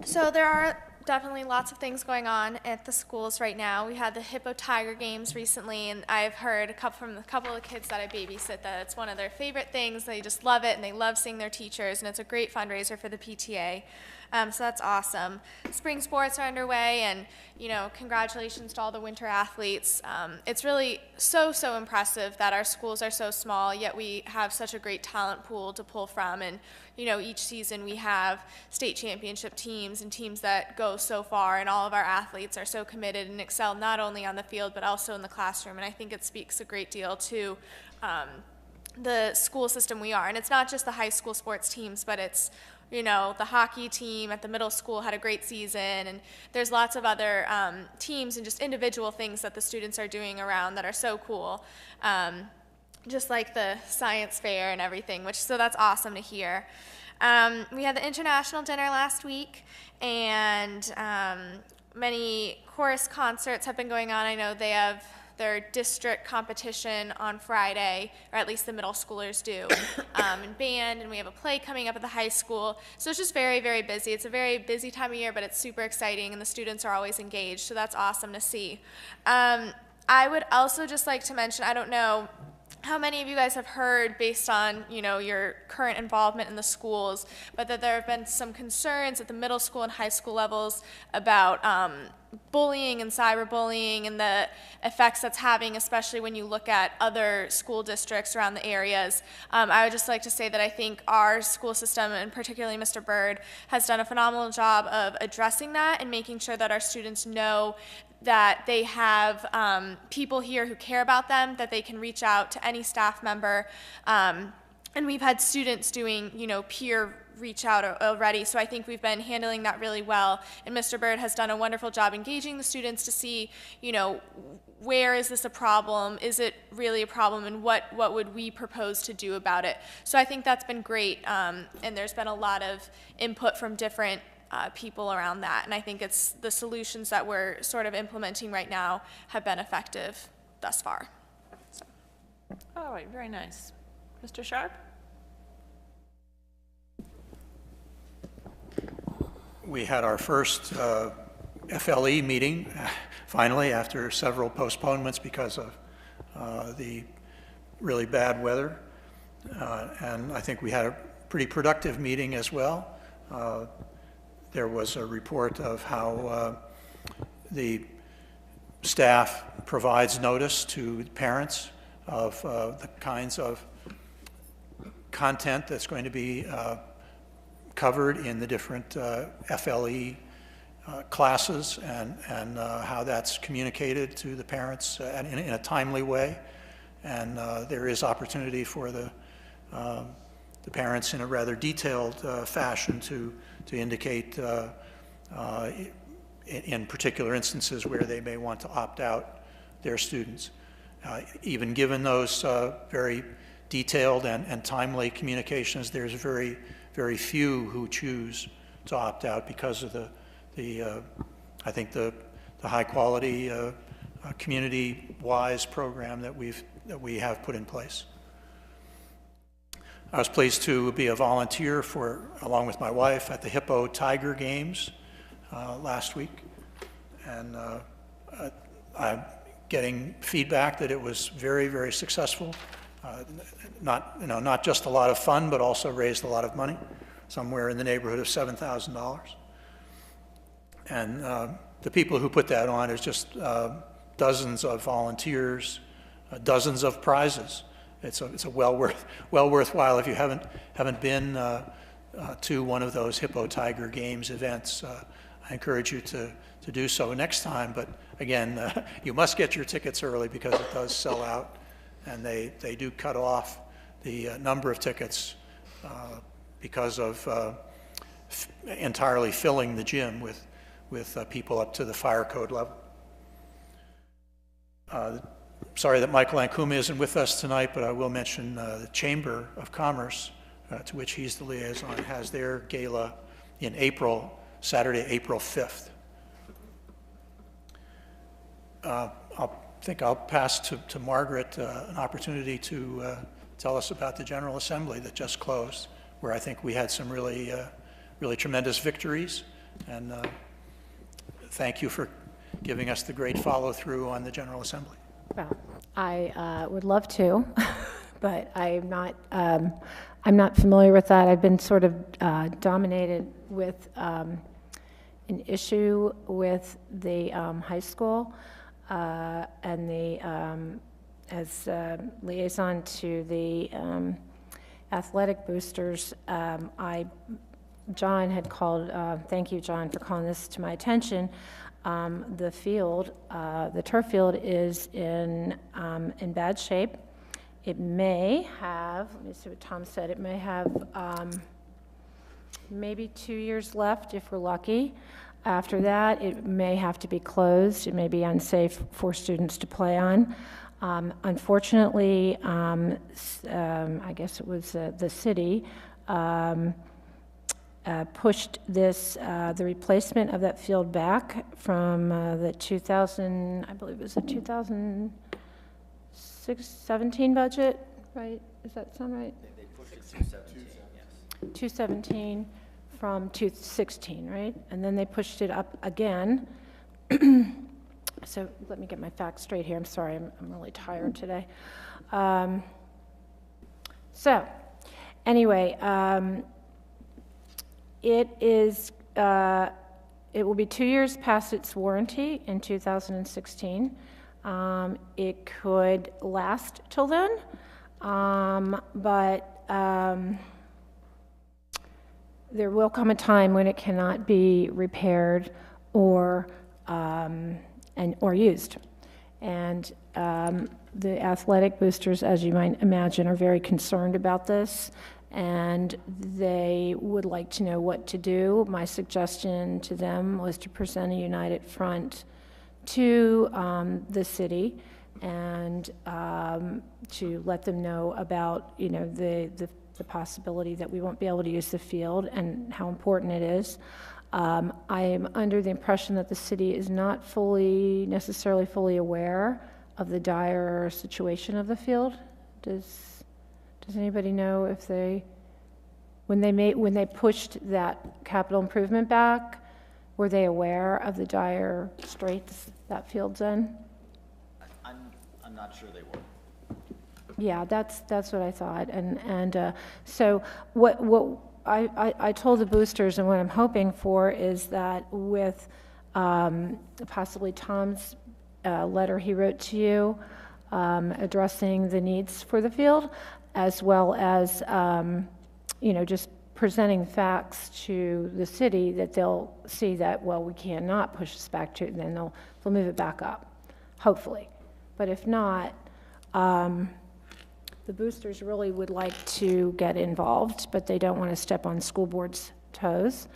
So there are definitely lots of things going on at the schools right now. We had the Hippo Tiger Games recently, and I've heard from a couple of kids that I babysit that it's one of their favorite things. They just love it, and they love seeing their teachers, and it's a great fundraiser for the PTA. So that's awesome. Spring sports are underway, and congratulations to all the winter athletes. It's really so impressive that our schools are so small, yet we have such a great talent pool to pull from. And each season we have state championship teams and teams that go so far, and all of our athletes are so committed and excel not only on the field but also in the classroom. And I think it speaks a great deal to the school system we are. And it's not just the high school sports teams, but it's the hockey team at the middle school had a great season, and there's lots of other teams and just individual things that the students are doing around that are so cool, just like the science fair and everything, so that's awesome to hear. We had the international dinner last week, and many chorus concerts have been going on. I know they have their district competition on Friday, or at least the middle schoolers do, and band, and we have a play coming up at the high school. So it's just very, very busy. It's a very busy time of year, but it's super exciting, and the students are always engaged, so that's awesome to see. I would also just like to mention, I don't know how many of you guys have heard, based on your current involvement in the schools, but that there have been some concerns at the middle school and high school levels about bullying and cyberbullying and the effects that's having, especially when you look at other school districts around the areas. I would just like to say that I think our school system, and particularly Mr. Bird, has done a phenomenal job of addressing that and making sure that our students know that they have people here who care about them, that they can reach out to any staff member. And we've had students doing, peer reach out already, so I think we've been handling that really well. And Mr. Bird has done a wonderful job engaging the students to see, where is this a problem? Is it really a problem? And what would we propose to do about it? So I think that's been great, and there's been a lot of input from different people around that. And I think it's the solutions that we're sort of implementing right now have been effective thus far. So. All right, very nice. Mr. Sharp? We had our first FLE meeting, finally, after several postponements because of the really bad weather. And I think we had a pretty productive meeting as well. There was a report of how the staff provides notice to parents of the kinds of content that's going to be covered in the different FLE classes, and how that's communicated to the parents in a timely way. And there is opportunity for the parents in a rather detailed fashion to indicate in particular instances where they may want to opt out their students. Even given those very detailed and timely communications, there's very, very few who choose to opt out because of I think the high quality community-wise program that we have put in place. I was pleased to be a volunteer along with my wife, at the Hippo Tiger Games last week, and I'm getting feedback that it was very, very successful. Not just a lot of fun, but also raised a lot of money, somewhere in the neighborhood of $7,000. And the people who put that on is just dozens of volunteers, dozens of prizes. It's a well worthwhile. If you haven't been to one of those Hippo Tiger Games events, I encourage you to do so next time. But again, you must get your tickets early because it does sell out, and they do cut off the number of tickets because of entirely filling the gym with people up to the fire code level. Sorry that Michael Ankuma isn't with us tonight, but I will mention the Chamber of Commerce, to which he's the liaison, has their gala in April, Saturday, April 5th. I think I'll pass to Margaret an opportunity to tell us about the General Assembly that just closed, where I think we had some really tremendous victories. And thank you for giving us the great follow-through on the General Assembly. Well, I would love to, but I'm not familiar with that. I've been sort of dominated with an issue with the high school and the as liaison to the athletic boosters. John had called. Thank you, John, for calling this to my attention. The field, the turf field, is in bad shape. It may have, let me see what Tom said, it may have maybe 2 years left if we're lucky. After that, it may have to be closed. It may be unsafe for students to play on. Unfortunately, I guess it was the city pushed the replacement of that field back from the 2000, I believe it was the 2017 budget, right? Does that sound right? They pushed it to 217, yes. 217 from 216, right? And then they pushed it up again. So let me get my facts straight here. I'm sorry, I'm really tired today. So anyway, it will be 2 years past its warranty in 2016. It could last till then, but there will come a time when it cannot be repaired or used. And the athletic boosters, as you might imagine, are very concerned about this, and they would like to know what to do. My suggestion to them was to present a united front to the city and to let them know about, the possibility that we won't be able to use the field and how important it is. I am under the impression that the city is not necessarily fully aware of the dire situation of the field. Does anybody know if when they pushed that capital improvement back, were they aware of the dire straits that field's in? I'm not sure they were. Yeah, that's what I thought, and so what I told the boosters, and what I'm hoping for is that with possibly Tom's letter he wrote to you addressing the needs for the field, as well as just presenting facts to the city, that they'll see that, well, we cannot push this back to, and then they'll move it back up, hopefully. But if not, the boosters really would like to get involved, but they don't want to step on school board's toes.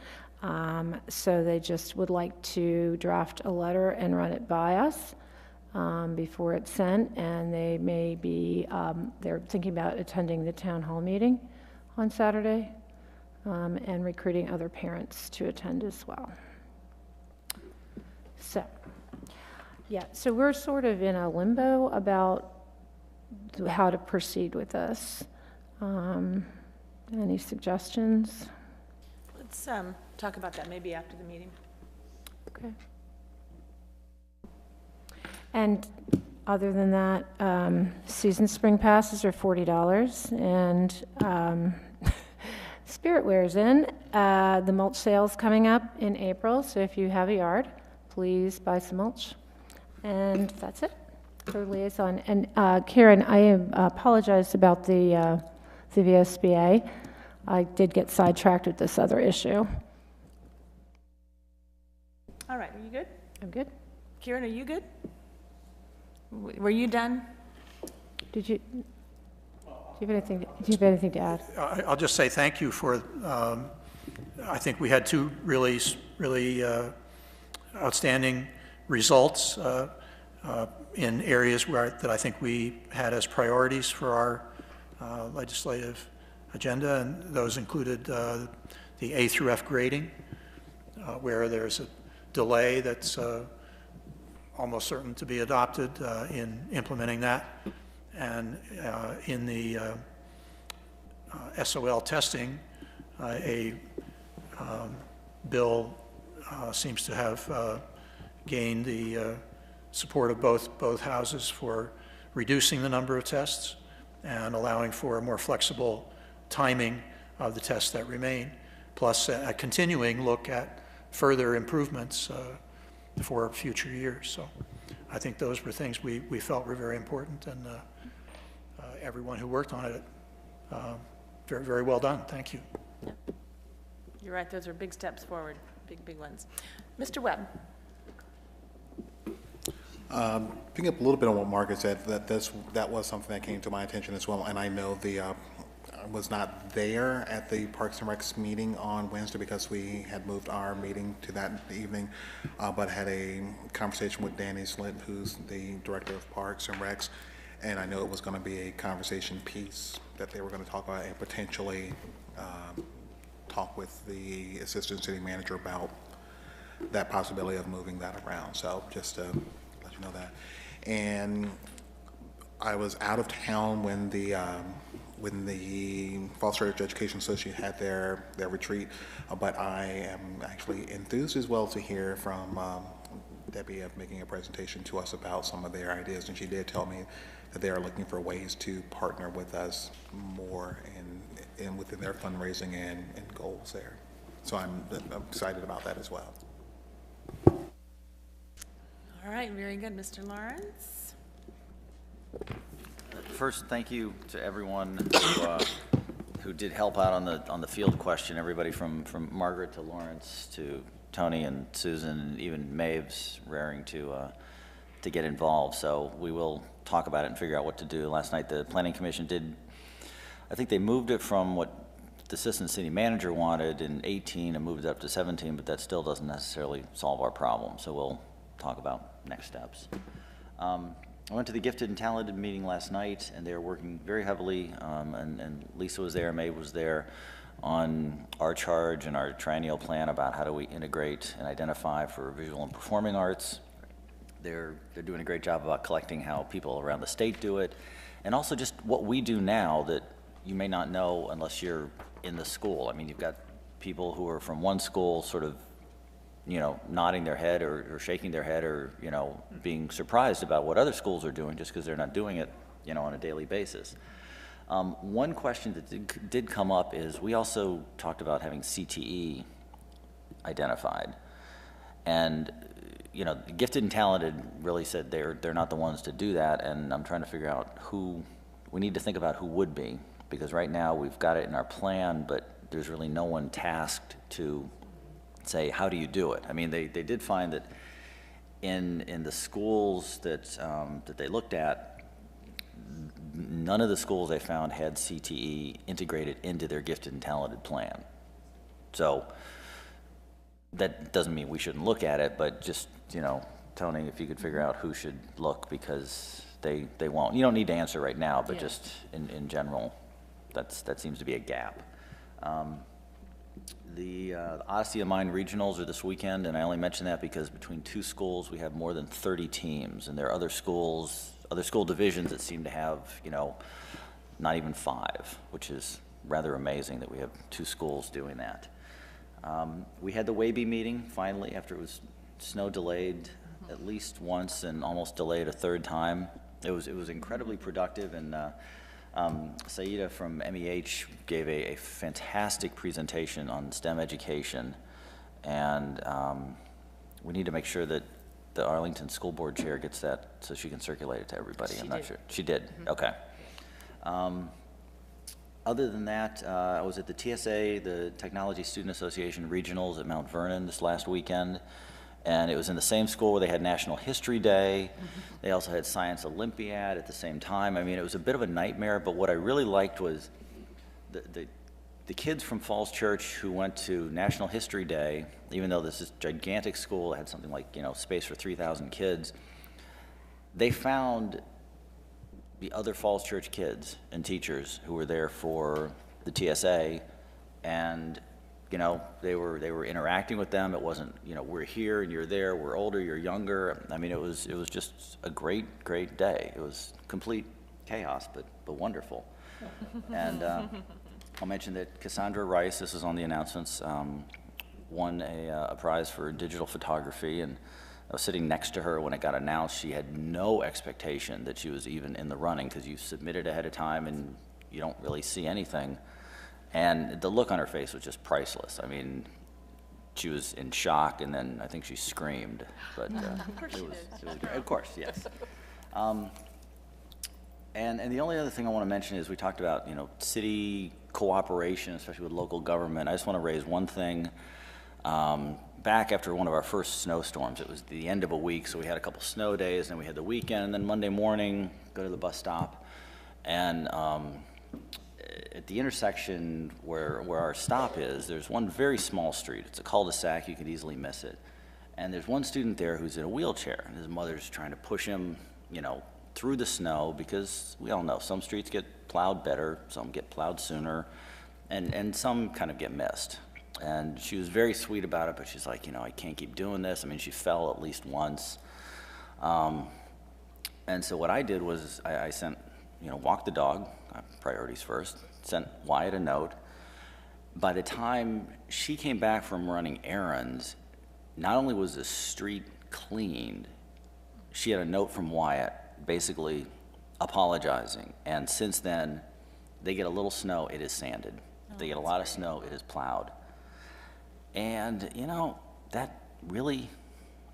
So they just would like to draft a letter and run it by us before it's sent, and they may be, they're thinking about attending the town hall meeting on Saturday and recruiting other parents to attend as well. So, yeah, so we're sort of in a limbo about how to proceed with this. Any suggestions? Let's talk about that maybe after the meeting. Okay. And other than that, season spring passes are $40, and Spirit Wear's in. The mulch sale's coming up in April, so if you have a yard, please buy some mulch. And that's it for liaison. And Karen, I apologize about the VSBA. I did get sidetracked with this other issue. All right, are you good? I'm good. Kieran, are you good? Were you done? Do you have anything to add? I'll just say thank you for, I think we had two really outstanding results in areas that I think we had as priorities for our legislative agenda, and those included the A through F grading, where there's a delay that's almost certain to be adopted in implementing that, and in the SOL testing, a bill seems to have gained the support of both houses for reducing the number of tests, and allowing for a more flexible timing of the tests that remain, plus a continuing look at further improvements for future years. So I think those were things we felt were very important, and everyone who worked on it, very, very well done. Thank you. You're right, those are big steps forward, big ones. Mr. Webb. Picking up a little bit on what Margaret said, that was something that came to my attention as well, and I know I was not there at the Parks and Recs meeting on Wednesday because we had moved our meeting to that evening, but had a conversation with Danny Slint, who's the Director of Parks and Recs, and I know it was going to be a conversation piece that they were going to talk about and potentially talk with the Assistant City Manager about that possibility of moving that around. So just to let you know that. And I was out of town when the Falls Church Education Association had their retreat, but I am actually enthused as well to hear from Debbie of making a presentation to us about some of their ideas, and she did tell me that they are looking for ways to partner with us more in within their fundraising and goals there. So I'm excited about that as well. All right, very good. Mr. Lawrence? First, thank you to everyone who did help out on the field question. Everybody from Margaret to Lawrence to Tony and Susan, and even Maves raring to get involved. So we will talk about it and figure out what to do. Last night, the Planning Commission did, I think they moved it from what the Assistant City Manager wanted in 18 and moved it up to 17, but that still doesn't necessarily solve our problem. So we'll talk about next steps. I went to the Gifted and Talented meeting last night, and they were working very heavily, and Lisa was there, Maeve was there, on our charge and our triennial plan about how do we integrate and identify for visual and performing arts. They're doing a great job about collecting how people around the state do it, and also just what we do now that you may not know unless you're in the school. I mean, you've got people who are from one school sort of, you know, nodding their head or shaking their head or, you know, being surprised about what other schools are doing just because they're not doing it, you know, on a daily basis. One question that did come up is we also talked about having CTE identified. And, you know, Gifted and Talented really said they're not the ones to do that, and I'm trying to figure out who, we need to think about who would be, because right now we've got it in our plan, but there's really no one tasked to say, how do you do it? I mean, they did find that in the schools that they looked at, none of the schools they found had CTE integrated into their Gifted and Talented plan. So that doesn't mean we shouldn't look at it, but just, you know, Tony, if you could figure out who should look, because they won't. You don't need to answer right now, but just in general, that seems to be a gap. The Odyssey of Mind regionals are this weekend, and I only mention that because between two schools we have more than 30 teams, and there are other schools, other school divisions that seem to have, you know, not even 5, which is rather amazing that we have 2 schools doing that. We had the WABE meeting finally after it was snow delayed at least once and almost delayed a 3rd time. It was incredibly productive, and Saida from MEH gave a fantastic presentation on STEM education, and we need to make sure that the Arlington School Board Chair gets that so she can circulate it to everybody. I'm not sure. She did? Mm-hmm. Okay. Other than that, I was at the TSA, the Technology Student Association Regionals at Mount Vernon this last weekend, and it was in the same school where they had National History Day. Mm-hmm. They also had Science Olympiad at the same time. I mean, it was a bit of a nightmare, but what I really liked was the kids from Falls Church who went to National History Day, even though this is a gigantic school, it had something like, you know, space for 3,000 kids, they found the other Falls Church kids and teachers who were there for the TSA, and you know, they were interacting with them. It wasn't, you know, we're here and you're there, we're older, you're younger. I mean, it was just a great day. It was complete chaos, but wonderful. And I'll mention that Cassandra Rice, this is on the announcements, won a prize for digital photography, and I was sitting next to her when it got announced. She had no expectation that she was even in the running because you submitted ahead of time and you don't really see anything. And the look on her face was just priceless. I mean, she was in shock, and then I think she screamed. But it was great. Of course, yes. And the only other thing I want to mention is we talked about, you know, city cooperation, especially with local government. I just want to raise one thing. Back after one of our first snowstorms, it was the end of a week, so we had a couple snow days, and then we had the weekend, and then Monday morning, go to the bus stop, and at the intersection where our stop is, there's one very small street. It's a cul-de-sac, you could easily miss it. And there's one student there who's in a wheelchair, and his mother's trying to push him, you know, through the snow, because we all know some streets get plowed better, some get plowed sooner, and some kind of get missed. And she was very sweet about it, but she's like, you know, I can't keep doing this. I mean, she fell at least once. And so what I did was I sent, you know, walk the dog, priorities first, sent Wyatt a note. By the time she came back from running errands, not only was the street cleaned, she had a note from Wyatt basically apologizing. And since then, they get a little snow, it is sanded. They get a lot of snow, it is plowed. And, you know, that really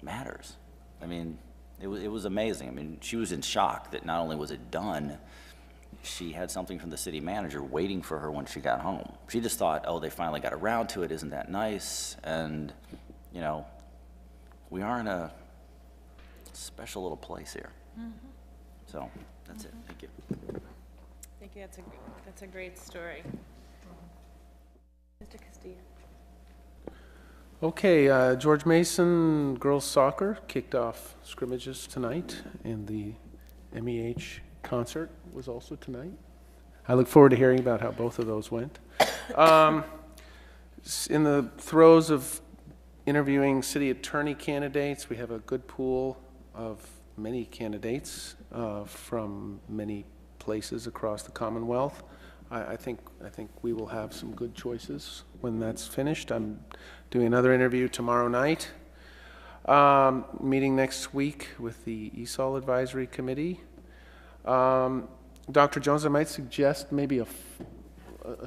matters. I mean, it was amazing. I mean, she was in shock that not only was it done, she had something from the city manager waiting for her when she got home. She just thought, oh, they finally got around to it, isn't that nice? And, you know, we are in a special little place here. Mm-hmm. So, that's it. Thank you. Thank you. That's a great story. Mr. Castillo. Okay, George Mason girls soccer kicked off scrimmages tonight, and the MEH concert was also tonight. I look forward to hearing about how both of those went. In the throes of interviewing city attorney candidates, we have a good pool of many candidates from many places across the Commonwealth. I think we will have some good choices when that's finished. I'm doing another interview tomorrow night. Meeting next week with the ESOL Advisory Committee. Dr. Jones, I might suggest maybe a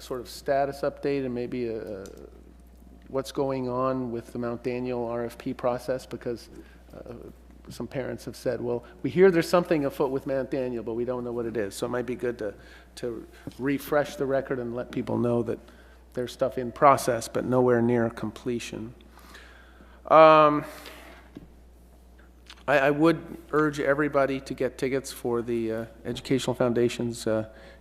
sort of status update and maybe what's going on with the Mount Daniel RFP process, because some parents have said, well, we hear there's something afoot with Mount Daniel, but we don't know what it is. So it might be good to refresh the record and let people know that there's stuff in process, but nowhere near completion. I would urge everybody to get tickets for the Educational Foundation's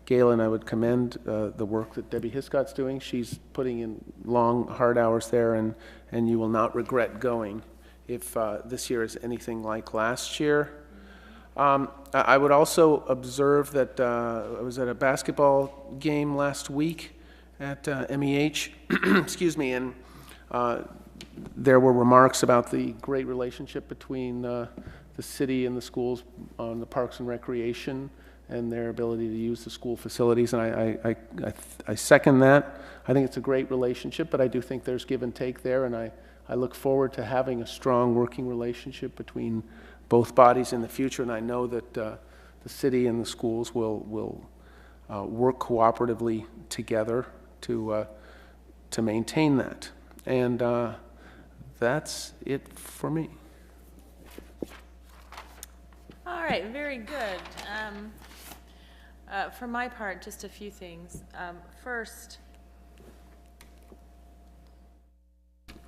gala, and I would commend the work that Debbie Hiscott's doing. She's putting in long, hard hours there, and you will not regret going if this year is anything like last year. I would also observe that I was at a basketball game last week at MEH, excuse me, and there were remarks about the great relationship between the city and the schools on the Parks and Recreation and their ability to use the school facilities, and I second that. I think it's a great relationship, but I do think there's give and take there, and I look forward to having a strong working relationship between both bodies in the future, and I know that the city and the schools will work cooperatively together to maintain that. And that's it for me. All right, very good. For my part, just a few things. First,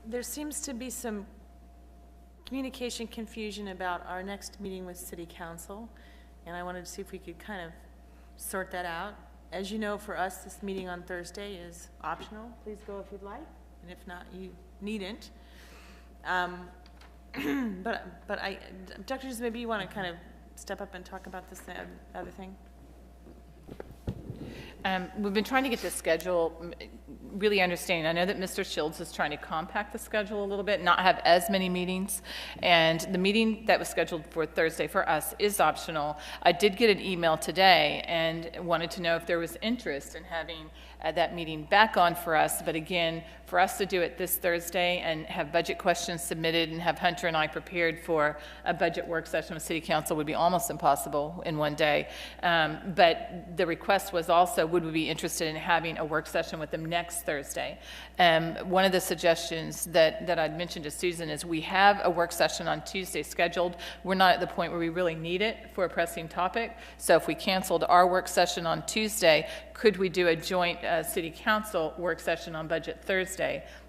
there seems to be some communication confusion about our next meeting with City Council, and I wanted to see if we could kind of sort that out. As you know, for us, this meeting on Thursday is optional. Please go if you'd like, and if not, you needn't. But Dr. Jones, maybe you want to kind of step up and talk about this other thing? We've been trying to get the schedule really understanding. I know that Mr. Shields is trying to compact the schedule a little bit, not have as many meetings. And the meeting that was scheduled for Thursday for us is optional. I did get an email today and wanted to know if there was interest in having that meeting back on for us. But again, for us to do it this Thursday and have budget questions submitted and have Hunter and I prepared for a budget work session with City Council would be almost impossible in one day. But the request was also, would we be interested in having a work session with them next Thursday? One of the suggestions that I'd mentioned to Susan is we have a work session on Tuesday scheduled. We're not at the point where we really need it for a pressing topic. So if we canceled our work session on Tuesday, could we do a joint City Council work session on budget Thursday?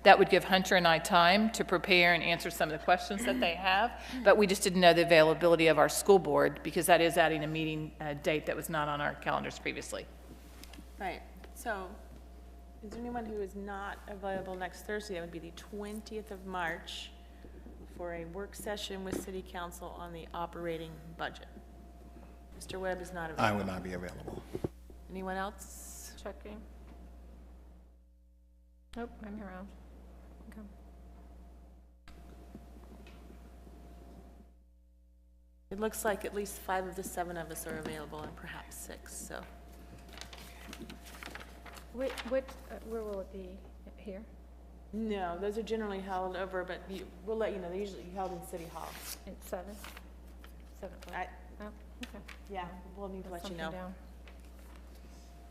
That would give Hunter and I time to prepare and answer some of the questions that they have, but we just didn't know the availability of our school board because that is adding a meeting date that was not on our calendars previously. Right. So is there anyone who is not available next Thursday? That would be the 20th of March for a work session with City Council on the operating budget. Mr. Webb is not available. I would not be available. Anyone else? Checking. Nope, I'm around. Okay. It looks like at least 5 of the 7 of us are available and perhaps 6, so. Where will it be? Here? No, those are generally held over, but we'll let you know. They're usually held in City Hall. At 7? 7 o'clock? Oh, okay. Yeah, we'll need to let you know. Down.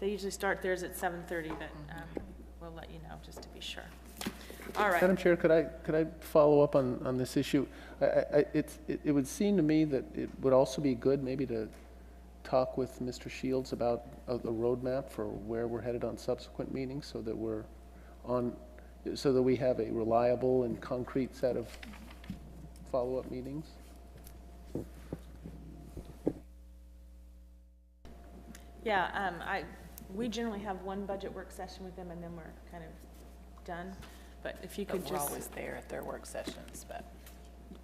They usually start theirs at 7:30, but we'll let you know just to be sure. All right. Madam Chair, could I follow up on this issue? It would seem to me that it would also be good maybe to talk with Mr. Shields about a roadmap for where we're headed on subsequent meetings so that we have a reliable and concrete set of follow-up meetings. Yeah, we generally have one budget work session with them and then we're kind of done. But if you could We're just, always there at their work sessions, but.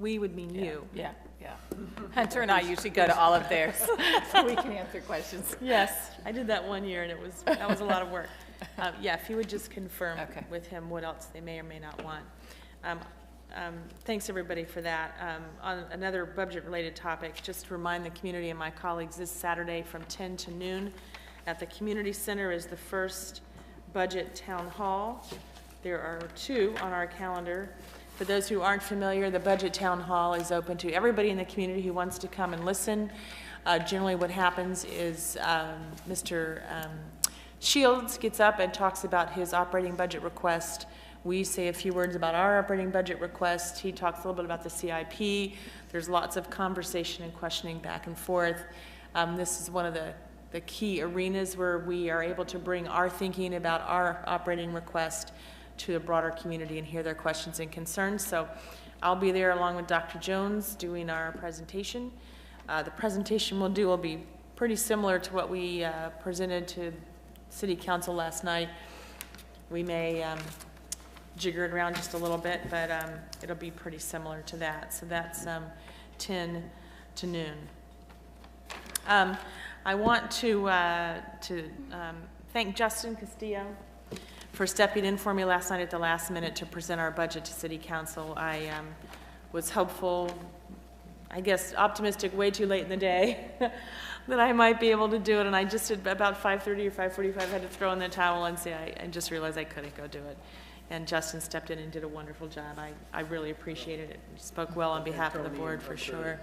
we would mean you. Yeah. Hunter and I usually go to all of theirs, so we can answer questions. Yes, I did that one year and that was a lot of work. Yeah, if you would just confirm with him what else they may or may not want. Thanks everybody for that. On another budget-related topic, just to remind the community and my colleagues, this Saturday from 10 to noon at the Community Center is the first budget town hall. There are 2 on our calendar. For those who aren't familiar, the budget town hall is open to everybody in the community who wants to come and listen. Generally what happens is Mr. Shields gets up and talks about his operating budget request. We say a few words about our operating budget request. He talks a little bit about the CIP. There's lots of conversation and questioning back and forth. This is one of the key arenas where we are able to bring our thinking about our operating request to the broader community and hear their questions and concerns. So I'll be there along with Dr. Jones doing our presentation. The presentation we'll do will be pretty similar to what we presented to City Council last night. We may jigger it around just a little bit, but it'll be pretty similar to that. So that's 10 to noon. I want to thank Justin Castillo for stepping in for me last night at the last minute to present our budget to City Council. I was hopeful, I guess optimistic way too late in the day that I might be able to do it, and I just at about 5:30 or 5:45 had to throw in the towel and say I just realized I couldn't go do it. And Justin stepped in and did a wonderful job. I really appreciated it. He spoke well on behalf of the board for sure.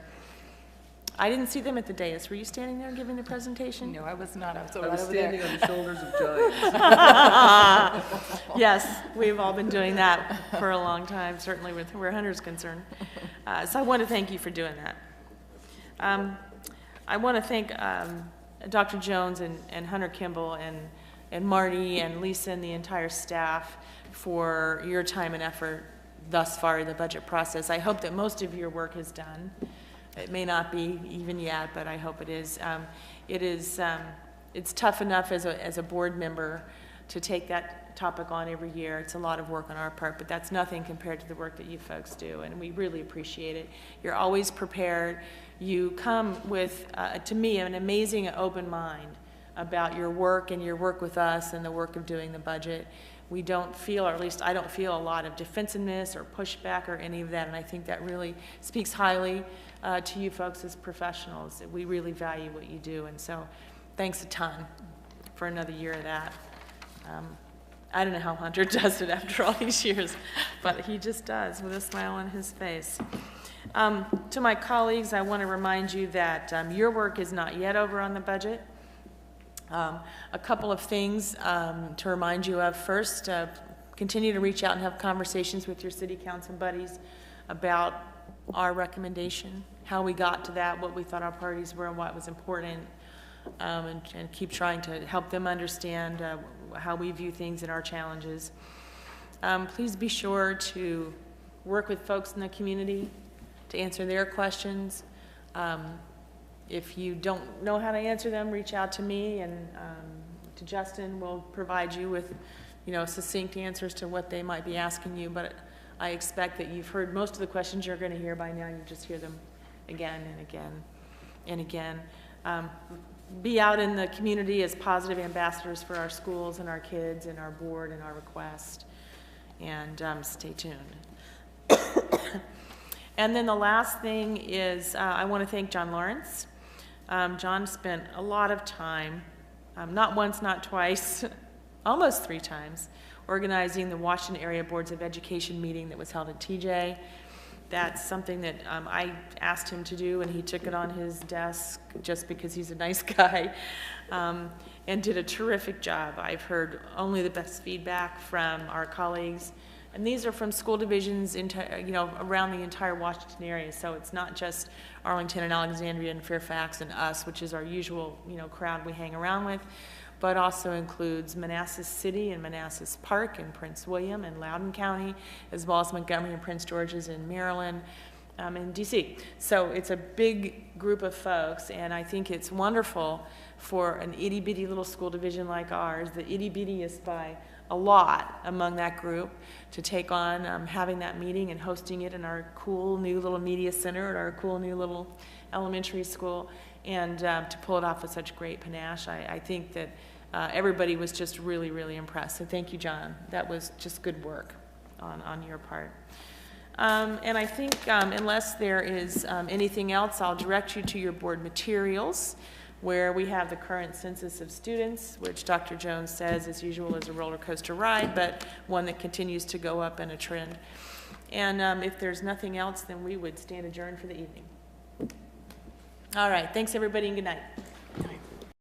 I didn't see them at the dais. Were you standing there giving the presentation? No, I was not. I was I right was over standing there. on the shoulders of giants. Yes, we've all been doing that for a long time, certainly where Hunter's concerned. So I want to thank you for doing that. I want to thank Dr. Jones and Hunter Kimball and Marty and Lisa and the entire staff for your time and effort thus far in the budget process. I hope that most of your work is done. It may not be even yet, but I hope it is. It's tough enough as a board member to take that topic on every year. It's a lot of work on our part, but that's nothing compared to the work that you folks do, and we really appreciate it. You're always prepared. You come with, to me, an amazing open mind about your work and your work with us and the work of doing the budget. we don't feel, or at least I don't feel, a lot of defensiveness or pushback or any of that, and I think that really speaks highly to you folks as professionals. We really value what you do, and so thanks a ton for another year of that. I don't know how Hunter does it after all these years, but he just does with a smile on his face. To my colleagues, I want to remind you that your work is not yet over on the budget. A couple of things to remind you of. First, continue to reach out and have conversations with your city council buddies about our recommendation, how we got to that, what we thought our priorities were, and what was important, and keep trying to help them understand how we view things and our challenges. Please be sure to work with folks in the community to answer their questions. If you don't know how to answer them, reach out to me and to Justin. We'll provide you with, succinct answers to what they might be asking you. But I expect that you've heard most of the questions you're going to hear by now. You just hear them again and again and again. Be out in the community as positive ambassadors for our schools and our kids and our board and our request. And stay tuned. And then the last thing is I want to thank John Lawrence. John spent a lot of time, not once, not twice, almost 3 times, organizing the Washington Area Boards of Education meeting that was held at TJ. That's something that I asked him to do, and he took it on his desk just because he's a nice guy, and did a terrific job. I've heard only the best feedback from our colleagues. And these are from school divisions around the entire Washington area. So it's not just Arlington and Alexandria and Fairfax and us, which is our usual crowd we hang around with, but also includes Manassas City and Manassas Park and Prince William and Loudoun County, as well as Montgomery and Prince George's in Maryland and DC. So it's a big group of folks, and I think it's wonderful for an itty-bitty little school division like ours, the itty-bittiest by a lot among that group, to take on having that meeting and hosting it in our cool new little media center at our cool new little elementary school, and to pull it off with such great panache. I think that everybody was just really, really impressed. So thank you, John. That was just good work on your part. And I think unless there is anything else, I'll direct you to your board materials, where we have the current census of students, which Dr. Jones says, as usual, is a roller coaster ride, but one that continues to go up in a trend. And if there's nothing else, then we would stand adjourned for the evening. All right, thanks everybody, and good night.